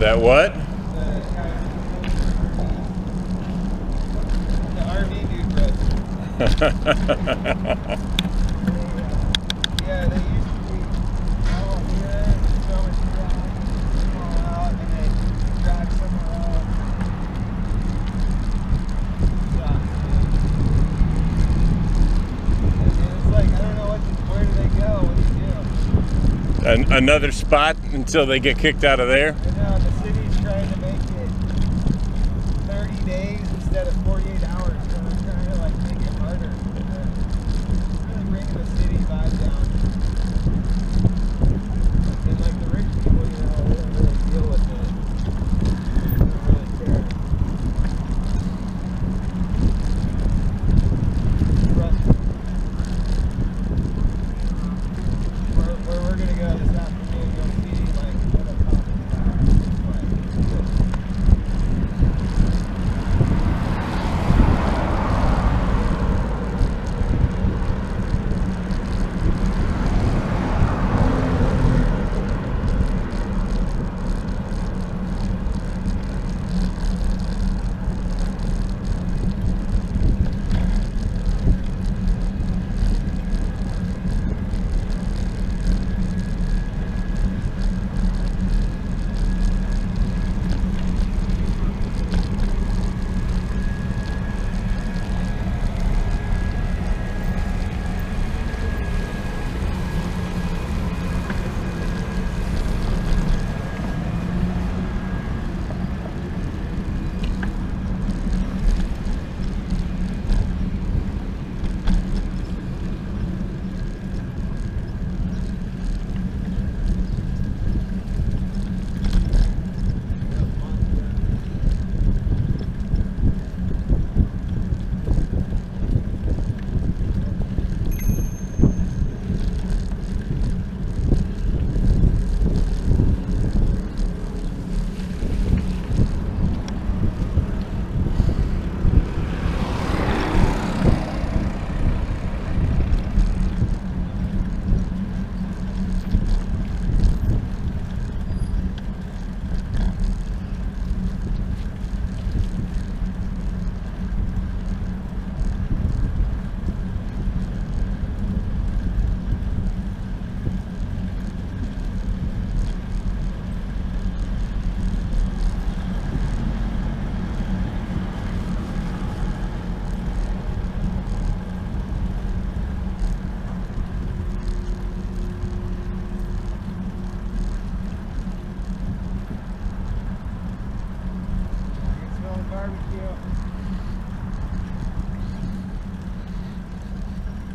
That what? The RV dude bros. Yeah, they used to be all here, so much trash, all out, and they drive somewhere else. And it's like, I don't know where do they go? What do you do? Another spot until they get kicked out of there. And now the city's trying to make it 30 days instead of 48 hours. So they're trying to like make it harder. Really bringing the city vibe down. And like the rich people, you know, they don't really deal with it. They don't really care. Trust me. Where we're gonna go this afternoon, you'll see like what I'm talking about.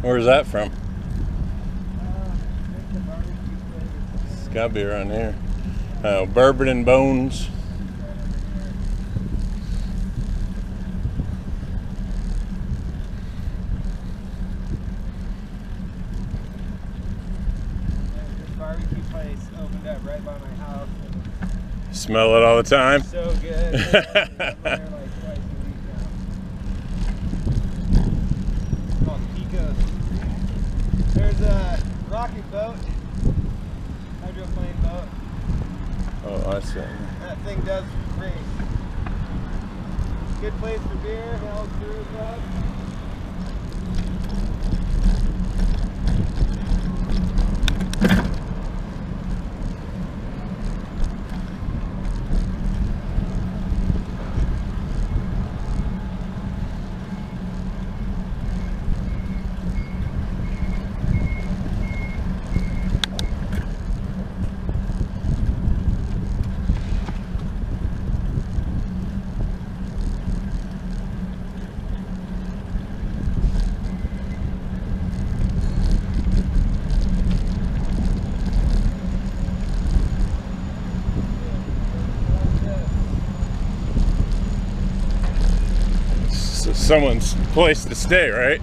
Where's that from? It's gotta be around here. Bourbon and Bones. This barbecue place opened up right by my house. Smell it all the time. So good. I'm there like twice a week now. It's called Pico's. There's a rocket boat, hydroplane boat. Oh, I see. That thing does race. Good place for beer, Hell's Brew Club. Someone's place to stay, right?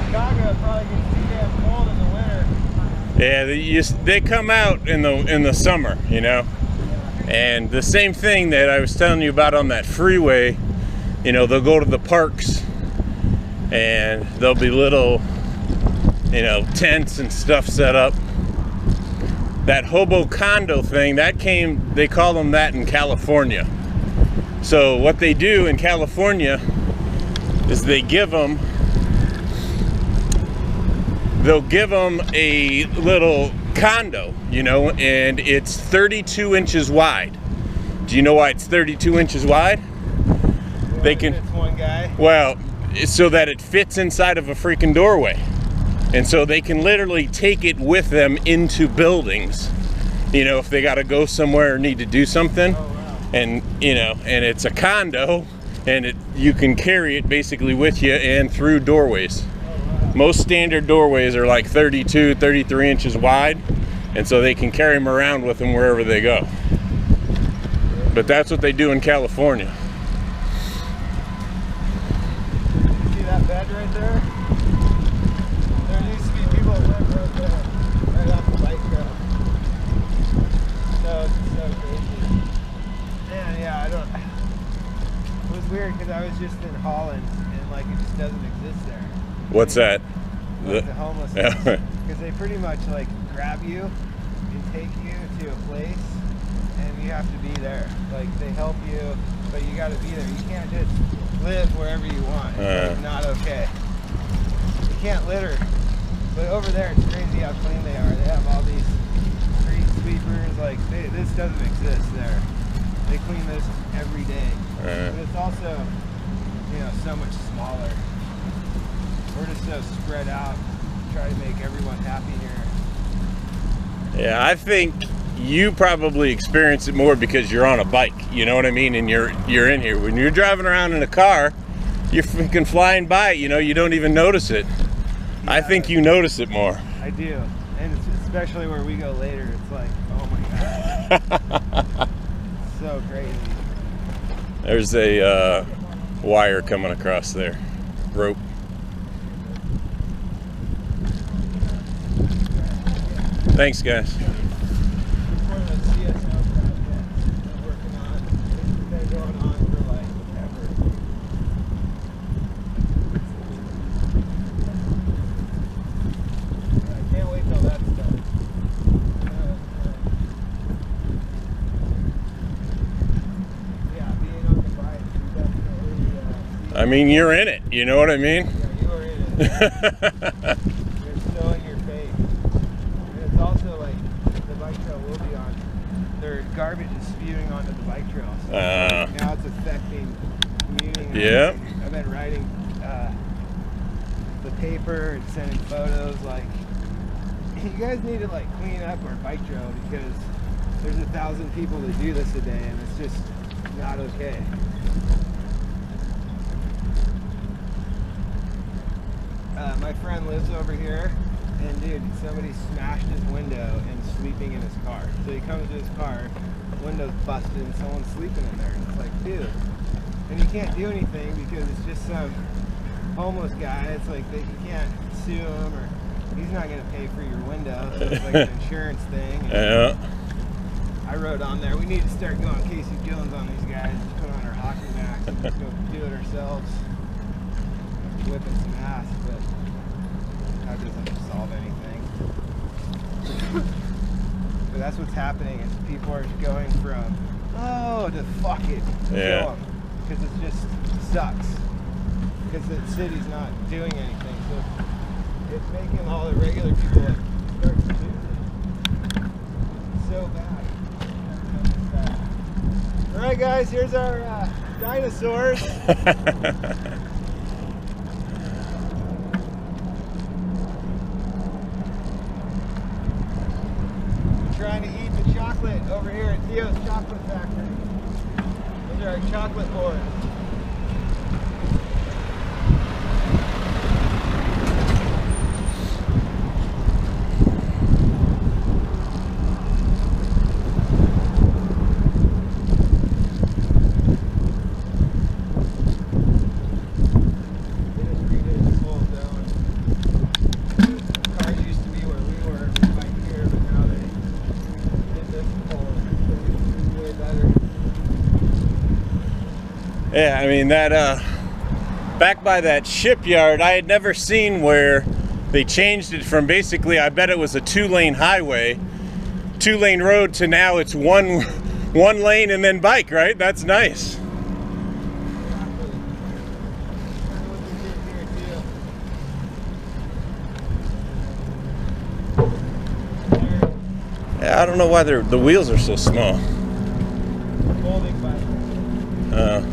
Chicago probably gets too damn cold in the winter. Yeah, they come out in the summer, you know. And the same thing that I was telling you about on that freeway, you know, they'll go to the parks and there'll be little you know, tents and stuff set up. That hobo condo thing, that came, they call them that in California. So what they do in California is they'll give them a little condo, you know, and it's 32 inches wide. Do you know why it's 32 inches wide? They can, It's one guy. well, so that it fits inside of a freaking doorway. And so they can literally take it with them into buildings, you know, if they got to go somewhere or need to do something. Oh, wow. And, you know, and it's a condo, and you can carry it basically with you and through doorways. Most standard doorways are like 32, 33 inches wide, and so they can carry them around with them wherever they go. But that's what they do in California. See that bed right there? There used to be people that lived right there, right off the bike trail. So crazy. Man, yeah, I don't. It was weird because I was just in Holland and like it just doesn't exist there. What's that? Like the homelessness. Because they pretty much like grab you and take you to a place and you have to be there. Like they help you, but you got to be there. You can't just live wherever you want. It's not okay. You can't litter. But over there, it's crazy how clean they are. They have all these street sweepers. Like this doesn't exist there. They clean this every day. But it's also, you know, so much smaller. We're just so spread out. Try to make everyone happy here. Yeah, I think you probably experience it more because you're on a bike, you know what I mean? And you're in here. When you're driving around in a car, you're freaking flying by, you know, you don't even notice it. Yeah, I think you notice it more. I do. And it's especially where we go later, it's like, oh my God. So crazy. There's a wire coming across there. Rope. Thanks, guys. It's one of the CSL projects I'm working on. It's been going on for like ever. I can't wait till that's done. Yeah, being on the bike, you definitely I mean, you're in it, you know what I mean? yeah, you are in it. You're so in your face. And it's also like the bike trail will be on. Their garbage is spewing onto the bike trail. So now it's affecting commuting. Yeah. I've been writing the paper and sending photos. Like, you guys need to like clean up our bike trail because there's 1,000 people that do this a day, and it's just not okay. My friend lives over here, and dude, somebody smashed his window and sleeping in his car. So he comes to his car, window's busted, and someone's sleeping in there. And it's like, dude, and you can't do anything because it's just some homeless guy. It's like you can't sue him, or he's not gonna pay for your window. So it's like an insurance thing. And Yeah. I wrote on there, we need to start going Casey Jones on these guys, just put on our hockey mask and just go do it ourselves. Whipping some ass, but that doesn't solve anything. But that's what's happening is people are going from, oh, to fuck it, Yeah. kill them. Because it just sucks. Because the city's not doing anything. So it's making all the regular people like start to do it. So bad. All right, guys, here's our dinosaurs. Trying to eat the chocolate over here at Theo's Chocolate Factory. Those are our chocolate boards. They just redid this whole zone. Cars used to be where we were, right here, but now they did this whole, it's way better. Yeah, I mean that back by that shipyard, I had never seen where they changed it from basically, I bet it was a 2-lane highway, 2-lane road, to now it's one lane and then bike, right? That's nice. Yeah, I don't know why the wheels are so small. Oh.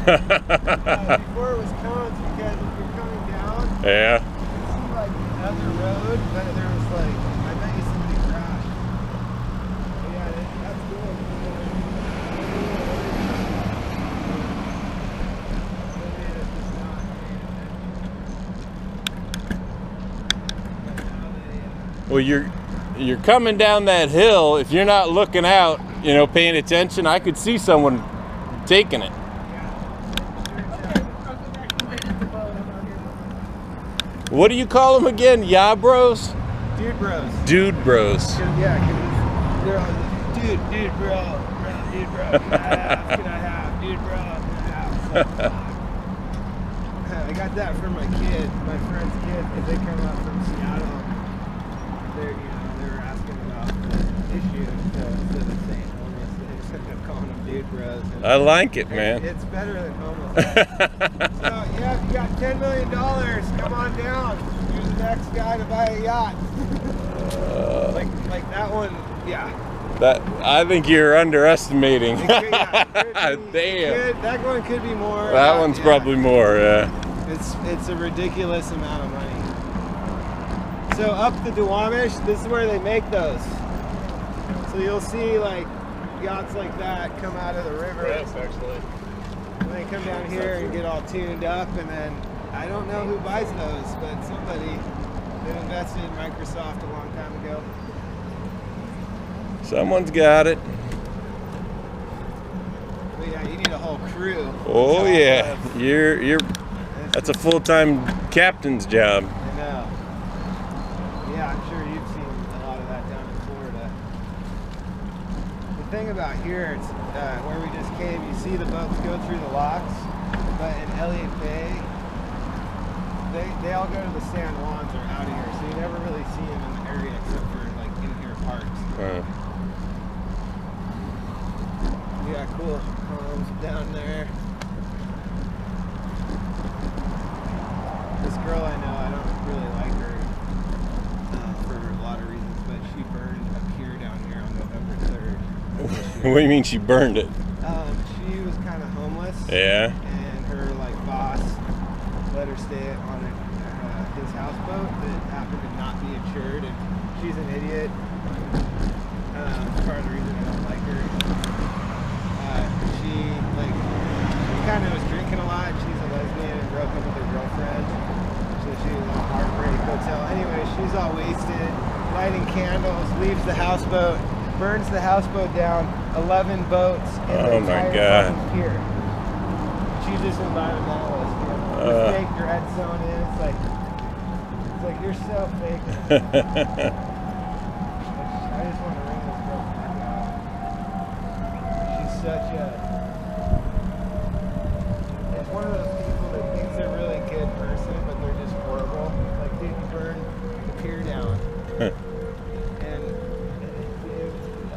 Before it was cones, because if you're coming down, Yeah. you see like another road, but there was like, I bet you somebody crashed. But yeah, that's good. Well, you're coming down that hill. If you're not looking out, you know, paying attention, I could see someone taking it. What do you call them again? Ya bros? Dude bros. Dude bros. Yeah, because they're all, dude bro, dude bro, can I have, dude bro, I got that from my kid, my friend's kid, because they come up from Seattle. They were asking about the issue, so instead of saying homeless, they just ended up calling them dude bros. And I like it, man. It's better than homeless. So yeah, if you got $10 million, come on down. next guy to buy a yacht. Like that one, yeah. That I think you're underestimating. It could- yeah, it could be- Damn. that one could be more. That one's yeah. probably more, yeah. It's a ridiculous amount of money. So up the Duwamish, this is where they make those. So you'll see like yachts like that come out of the river. actually. And they come down here and get all tuned up, and then I don't know who buys those, but somebody that invested in Microsoft a long time ago. Someone's got it. But yeah, you need a whole crew. Oh on top yeah, of- you're. That's a full-time captain's job. I know. Yeah, I'm sure you've seen a lot of that down in Florida. The thing about here, it's where we just came, you see the boats go through the locks, but in Elliott Bay, they all go to the San Juans or out of here, so you never really see them in the area except for like in here parks. Yeah, cool homes down there. This girl I know, I don't really like her for a lot of reasons, but she burned a pier down here on November 3rd. What do you mean she burned it? She was kind of homeless. Yeah. And her like boss let her stay on his houseboat that happened to not be insured, and she's an idiot. Part of the reason I don't like her. She kind of was drinking a lot. She's a lesbian and broke up with her girlfriend. So she was in a heartbreak hotel. Anyway, she's all wasted, lighting candles, leaves the houseboat, burns the houseboat down, 11 boats in the Oh my entire God. fucking pier. She's just an environmentalist. With fake red zone in. It's like you're so fake. I just want to ring this girl back out. She's such a. It's one of those people that thinks they're a really good person, but they're just horrible. Like, dude, you burn the pier down. And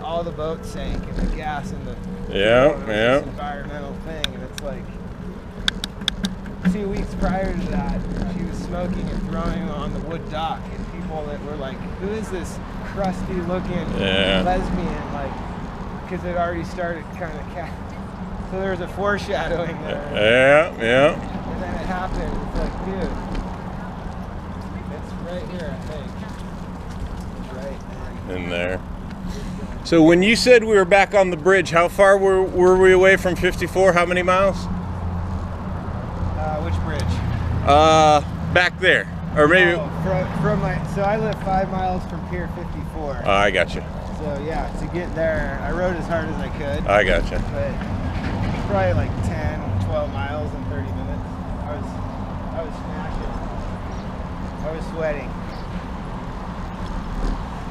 all the boats sank, and the gas and the. Yeah, This yeah. environmental thing, and it's like. 2 weeks prior to that, she was smoking and throwing them on the wood dock, and people that were like, who is this crusty looking lesbian, like, because it already started kind of so there was a foreshadowing there. Yeah, yeah. And then it happened. It's like, dude, it's right here, I think. It's right there. In there. So when you said we were back on the bridge, how far were we away from 54? How many miles? Which bridge? Back there. Or maybe. Oh, from my, so I live 5 miles from Pier 54. I got you. So yeah, to get there, I rode as hard as I could. I got you. But it's probably like 10, 12 miles in 30 minutes. I was smashing. I was sweating.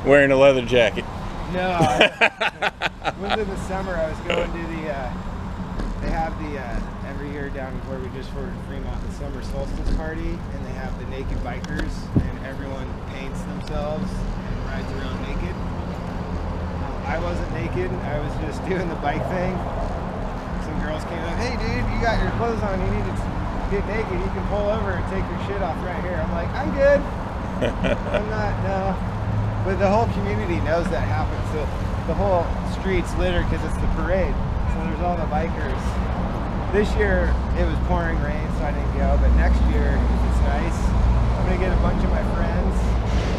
Wearing a leather jacket. No, it was in the summer. I was going to the, they have the, every year down where we just were in Fremont, the summer solstice party, and they have the naked bikers, and everyone paints themselves and rides around naked. I wasn't naked, I was just doing the bike thing. Some girls came up, hey dude, you got your clothes on, you need to get naked, you can pull over and take your shit off right here. I'm like, I'm good. I'm not, no. But the whole community knows that happens, so the whole street's littered because it's the parade. So there's all the bikers. This year, it was pouring rain, so I didn't go, but next year, if it's nice, I'm gonna get a bunch of my friends.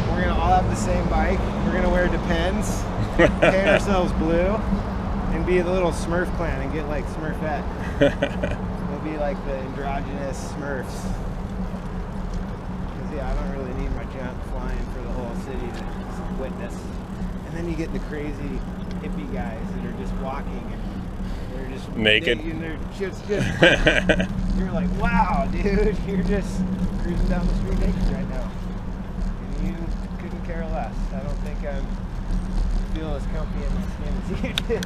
We're gonna all have the same bike. We're gonna wear Depends, paint ourselves blue, and be the little Smurf clan and get like Smurfette. We'll be like the androgynous Smurfs. Cause yeah, I don't really need my junk flying for the whole city to witness. And then you get the crazy hippie guys that are just walking and they're just naked. And they're just you're like, wow, dude, you're just cruising down the street naked right now. And you couldn't care less. I don't think I feel as comfy in my skin as you do.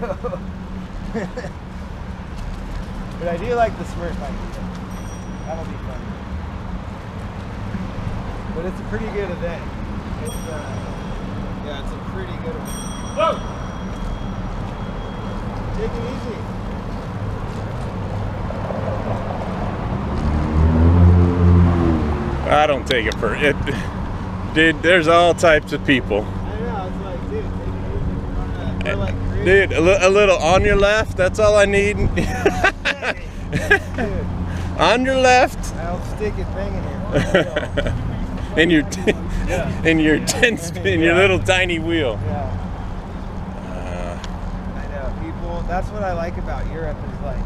But I do like the Smurf idea. That'll be fun. But it's a pretty good event. It's yeah, it's a pretty good one. Whoa! Take it easy. I don't take it for it. Dude, there's all types of people. I know, it's like, dude, we're like crazy. Dude, a little on your left, that's all I need. Dude, On your left. I'll stick it thing in here. in your in your in your little tiny wheel. Yeah. I know, people, that's what I like about Europe is like,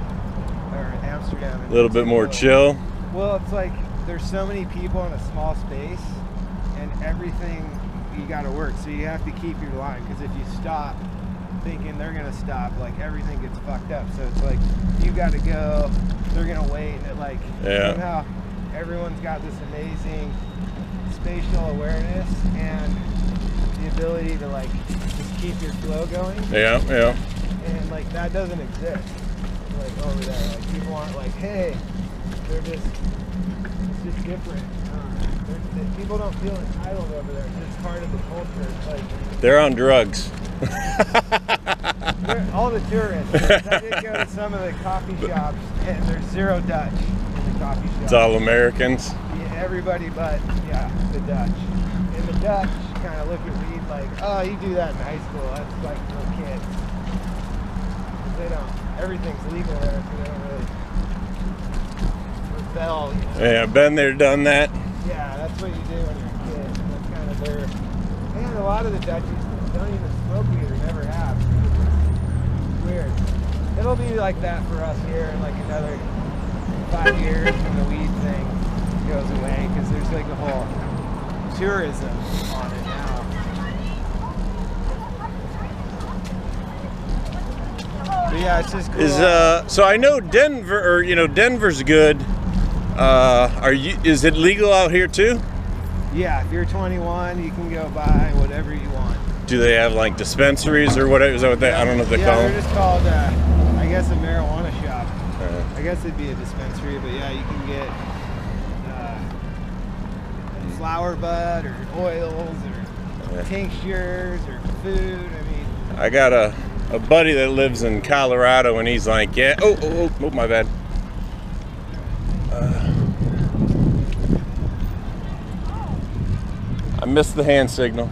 or Amsterdam. A little bit more chill. Well, it's like there's so many people in a small space, and everything you got to work. So you have to keep your line, because if you stop thinking they're gonna stop, like everything gets fucked up. So it's like you got to go, they're gonna wait, and it like somehow everyone's got this amazing spatial awareness and the ability to like just keep your flow going. Yeah, yeah. And like that doesn't exist like over there. Like people aren't like, hey, they're just, it's just different. People don't feel entitled over there. It's part of the culture. It's like They're on drugs. all the tourists. I did go to some of the coffee shops, and there's zero Dutch in the coffee shops. It's all Americans. Yeah, everybody but the Dutch. And the Dutch kind of look at weed like, oh, you do that in high school. That's like for kids. 'Cause they don't. Everything's legal there, so they don't really rebel. You know? Yeah, been there, done that. Yeah, that's what you do when you're a kid. That's kind of their. And a lot of the Dutchies don't even smoke weed or never have. It's weird. It'll be like that for us here in like another 5 years when the weed thing goes away, because there's like a whole tourism on it now. But yeah, it's just cool. So I know Denver, or Denver's good. Is it legal out here too? Yeah, if you're 21, you can go buy whatever you want. Do they have like dispensaries or whatever? Is that what they? I don't know what they call they're them. just called, I guess, a marijuana shop. I guess it'd be a dispensary, but yeah, you can get flower bud or oils or tinctures or food. I mean, I got a buddy that lives in Colorado, and he's like, yeah. Oh, my bad. I missed the hand signal.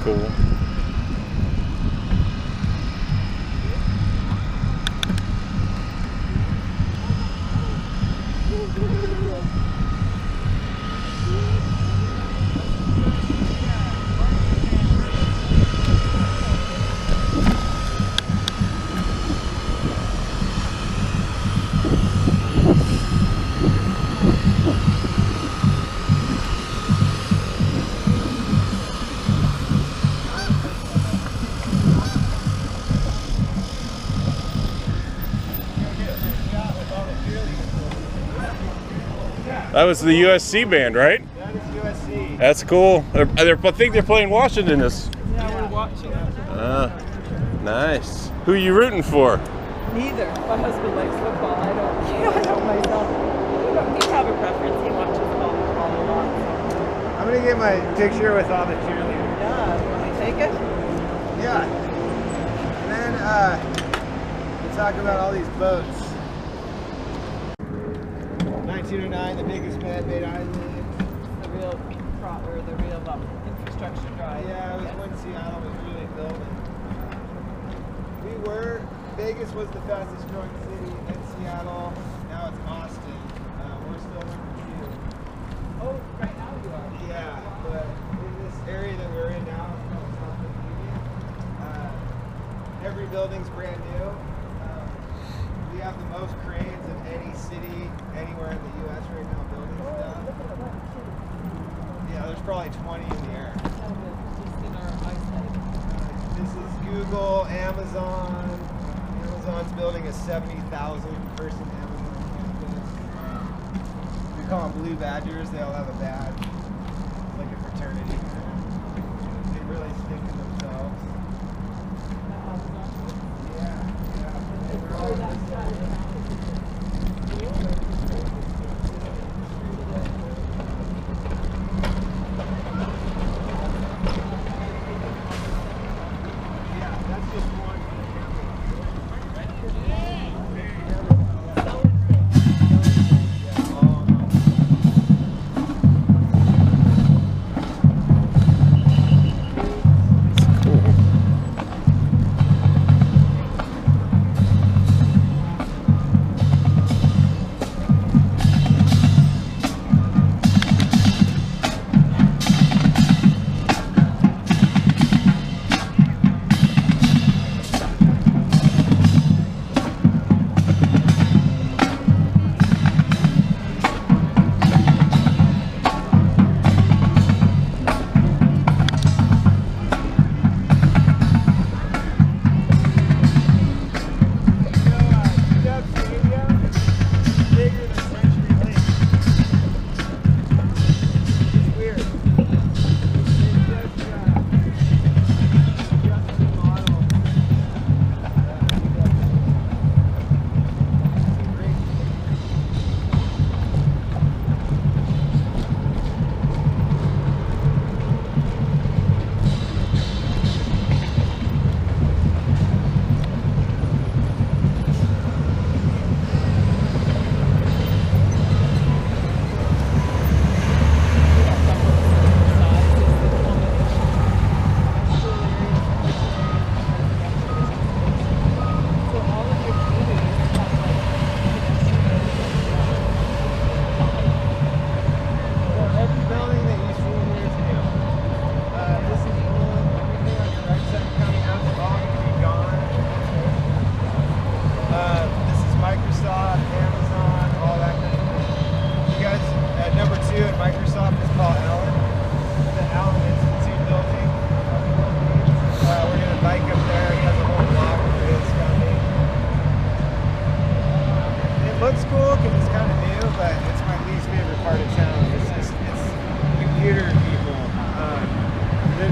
Cool. That was the USC band, right? that is USC. That's cool. I think they're playing Washington this. Yeah, we're watching. Nice. Who are you rooting for? Neither. My husband likes football. I don't myself. We have a preference. He watches college football a lot. get my picture with all the cheerleaders? Yeah, want me to take it? Yeah. And then we'll talk about all these boats. 1909, the biggest man-made island. The real infrastructure drive. Yeah, it was when Seattle was really building. Vegas was the fastest growing city in Seattle. Now it's Austin. We're still number 2. Oh, right now you are. Yeah, but in this area that we're in now, it's called South Lake Union. Every building's brand new. We have the most cranes of any city anywhere in the U.S. right now building stuff. Yeah, there's probably 20 in the air. Just in our eyesight. This is Google, Amazon. Amazon's building a 70,000 person Amazon campus. We call them Blue Badgers. They all have a badge. It's like a fraternity. They really stick to themselves. Yeah, yeah. We're all in this area. Yeah, that's just one.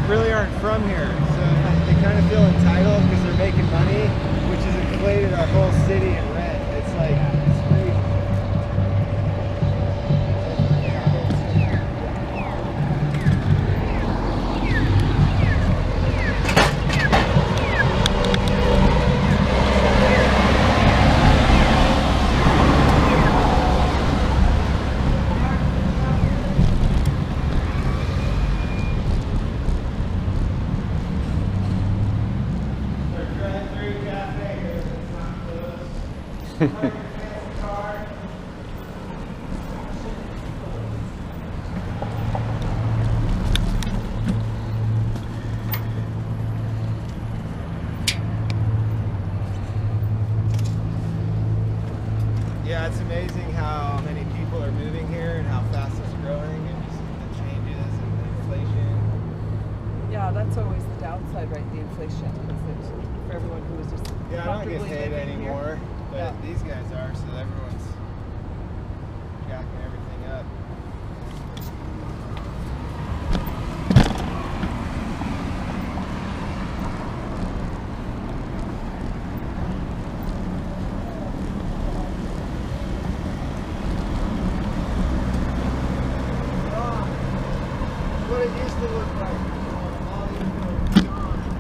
Really aren't from here, so they kind of feel entitled because they're making money, which has inflated our whole city in rent. It's like, it's crazy. Yeah, it's amazing how many people are moving here and how fast it's growing and just the changes and the inflation. Yeah, that's always the downside, right? The inflation, because for everyone who is just Yeah, I don't get comfortably paid living here. anymore, but Yeah. these guys are, so everyone's jacking everything up. What to look like volume of John.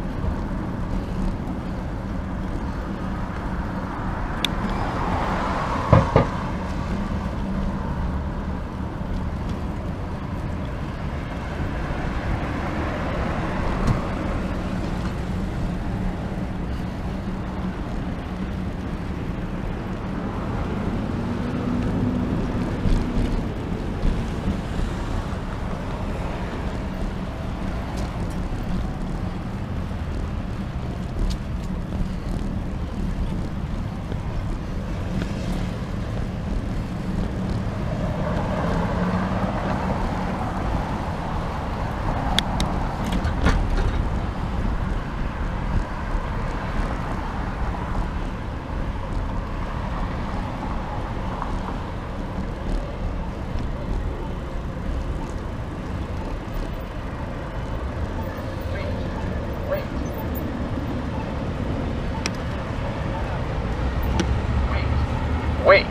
Wait.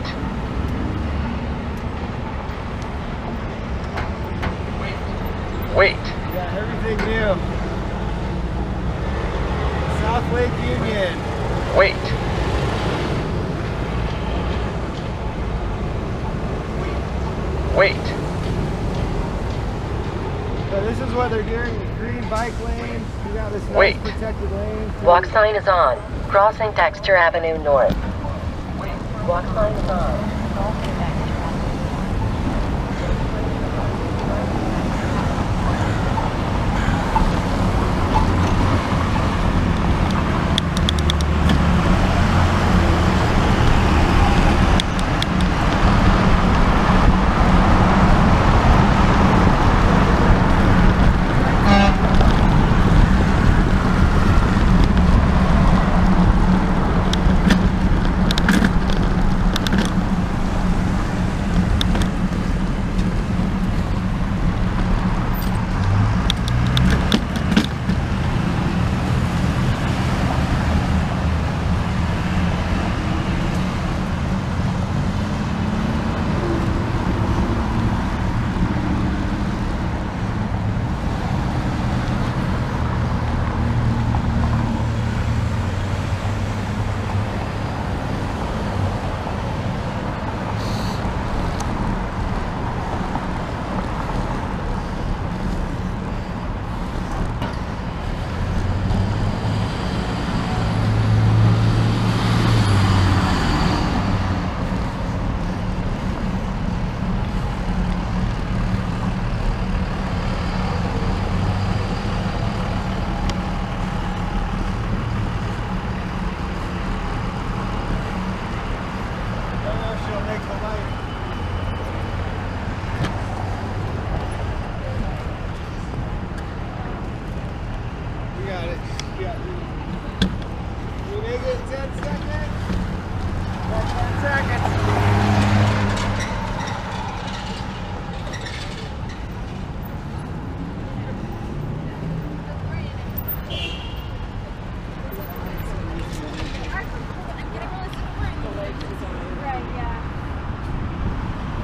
Wait. Yeah, everything new. South Lake Union. Wait. Wait. So this is what they're doing with green bike lanes. You got this nice Wait. protected lane. Walk sign is on. Crossing Dexter Avenue North. Walk sign is on. Crossing Dexter Avenue.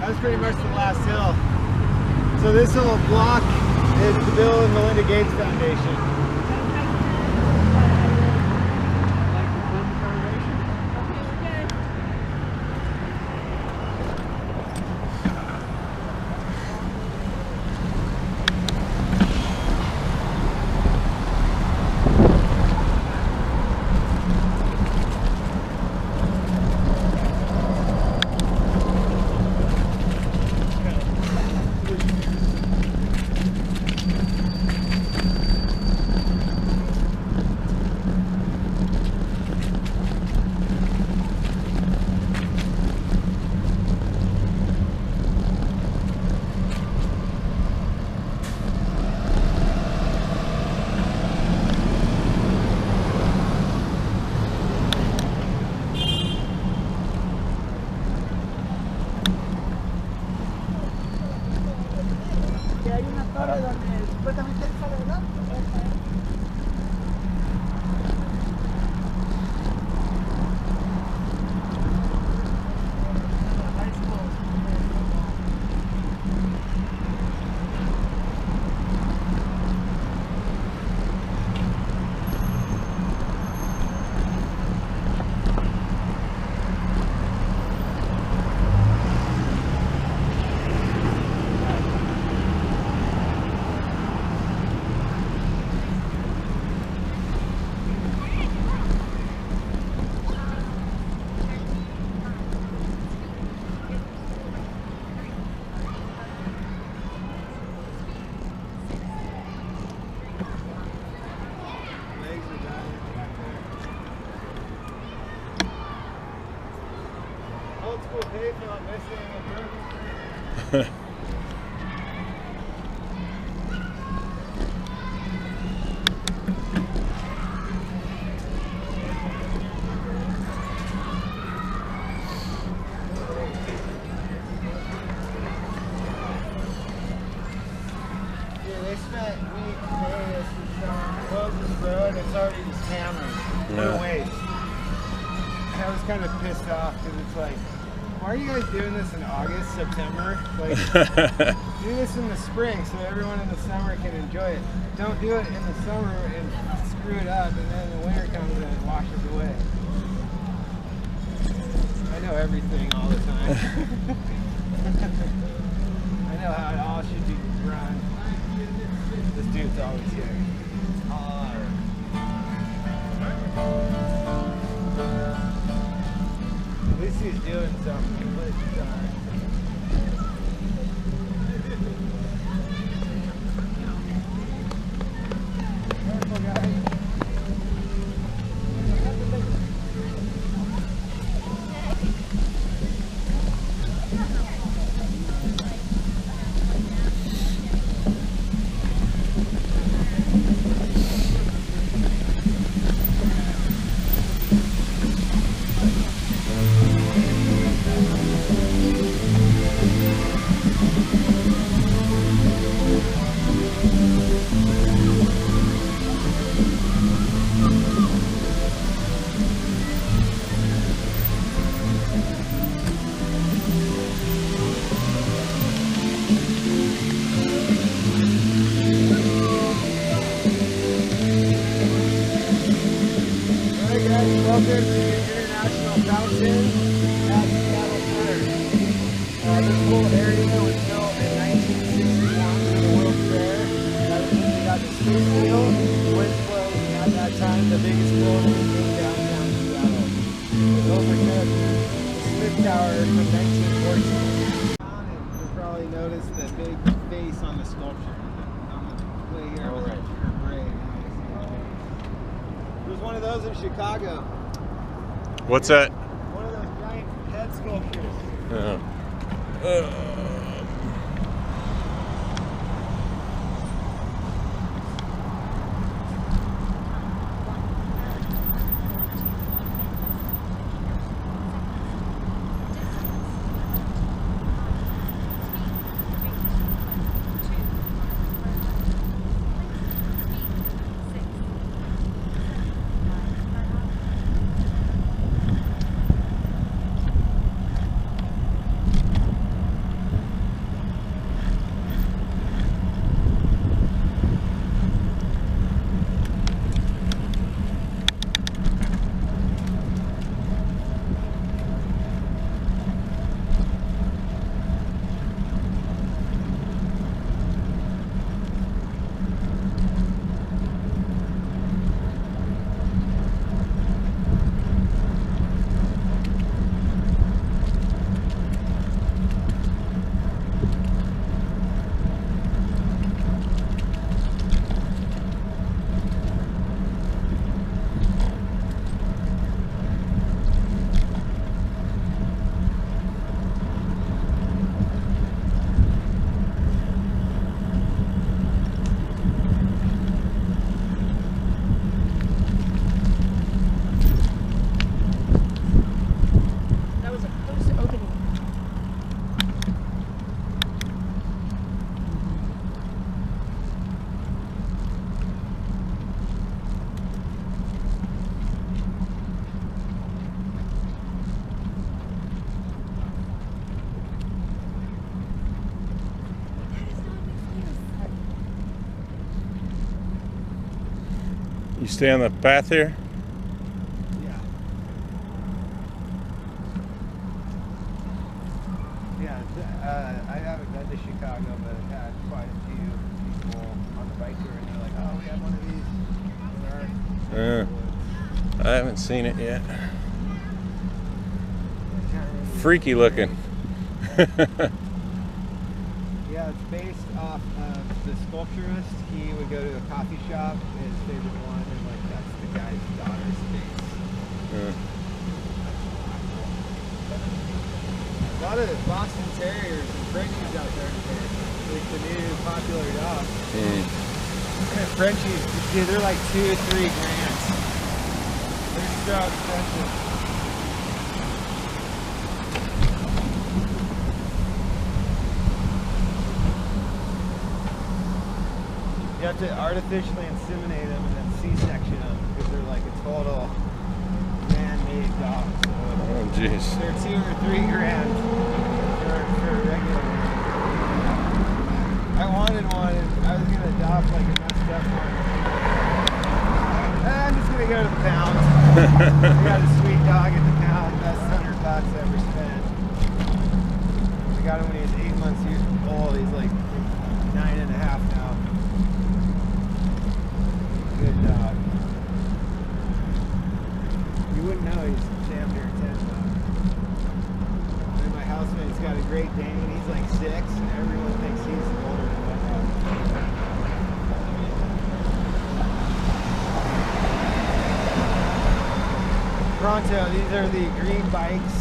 That was pretty much the last hill. So this little block is the Bill and Melinda Gates Foundation. Yeah, they spent weeks paying us to close this road. It's already just hammering. Yeah. No waste. I was kind of pissed off because it's like, why are you guys doing this in August, September? Like, do this in the spring so everyone in the summer can enjoy it. Don't do it in the summer and screw it up, and then the winter comes and it washes away. I know everything all the time. I know how it all should be run. This dude's always here. At least he's doing something. But it's alright. Careful, guys. Alright guys, welcome to the International Fountain at Seattle Center. This whole area was built in 1961 for the World's Fair. That was when we got the Space Needle, which was at that time the biggest building in downtown Seattle. It overtook the Smith Tower from 1914. You'll probably notice the big face on the sculpture. On the way here was a brave. There's one of those in Chicago. What's that? One of those giant head sculptures. You stay on the path here? Yeah. Yeah, I haven't been to Chicago, but I've had quite a few people on the bike tour, and they're like, oh, we have one of these in our I haven't seen it yet. Freaky looking. Yeah, it's based off of the sculpturist. He would go to a coffee shop, his favorite one, and like that's the guy's daughter's face. A lot of Boston Terriers and Frenchies out there today. Like the new popular dogs. Frenchies, dude, they're like $2 or $3 grand. They're so expensive. You have to artificially inseminate them and then C-section them because they're like a total man-made dog. So Oh, jeez. they're $2 or $3 grand for a regular one. I wanted one and I was gonna adopt like a messed up one. I'm just gonna go to the pound. I got a sweet dog at the pound, best $100 I ever spent. I got him when he was 8 months old. He's like 9.5 now. Good dog. You wouldn't know he's damn near 10 now. And my housemate's got a Great Dane. He's like 6, and everyone thinks he's older than my dog. Pronto, these are the Green Bikes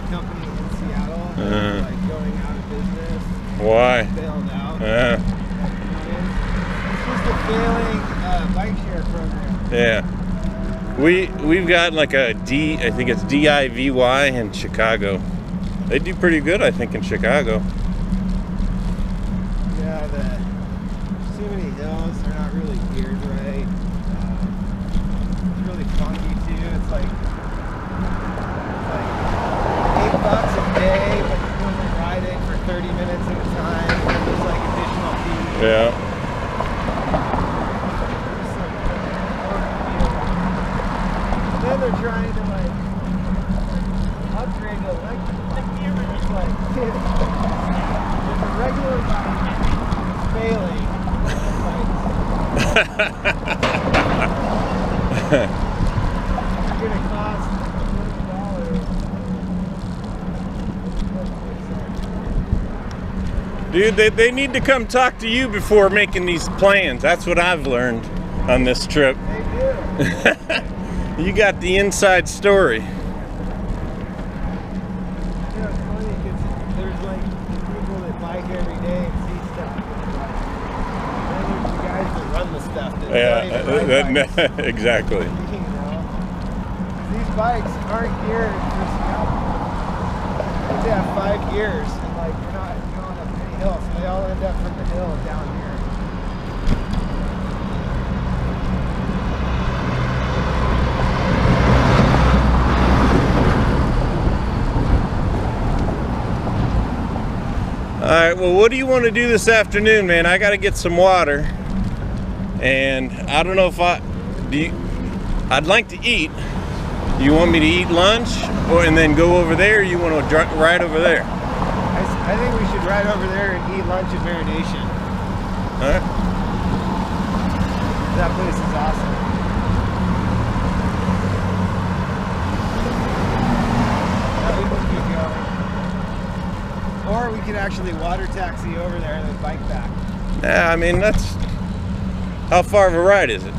company in Seattle. They're like going out of business. Why? Bailed out. Yeah. It's just a failing bike share program. Yeah. We've got like I think it's DIVY in Chicago. They do pretty good, I think, in Chicago. Yeah, too many hills. They're not really geared right. It's really funky too. It's like $8 a day, but you can only ride it for 30 minutes at a time. And there's like additional fees. Yeah. Then they're trying to like upgrade to electric bike. It's like, dude, if a regular bike is failing, it's gonna cost $1 million. Dude, they need to come talk to you before making these plans. That's what I've learned on this trip. They do. You got the inside story. You know, it's funny because there's like people that bike every day and see stuff. And then there's the guys that run the stuff that don't even ride bikes. Exactly. You know? These bikes aren't geared for scalp. They have 5 gears and like you're not going up any hill, so they all end up from the hill down here. All right, well, what do you want to do this afternoon, man? I got to get some water. And I don't know if I'd like to eat. Do you want me to eat lunch and then go over there, or you want to ride over there? I think we should ride over there and eat lunch at Marination. All right. That place is awesome. We can keep going. Or we could actually water taxi over there and then bike back. Yeah, I mean, that's... How far of a ride is it?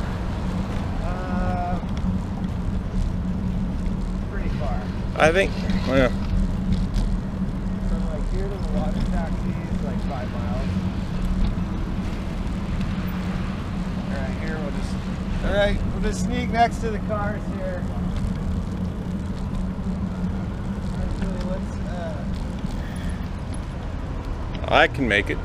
Pretty far. I think, well... From like here to the water taxi is like 5 miles. Alright, here we'll just... Alright, we'll just sneak next to the cars here. Actually, let's... I can make it.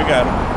We got him.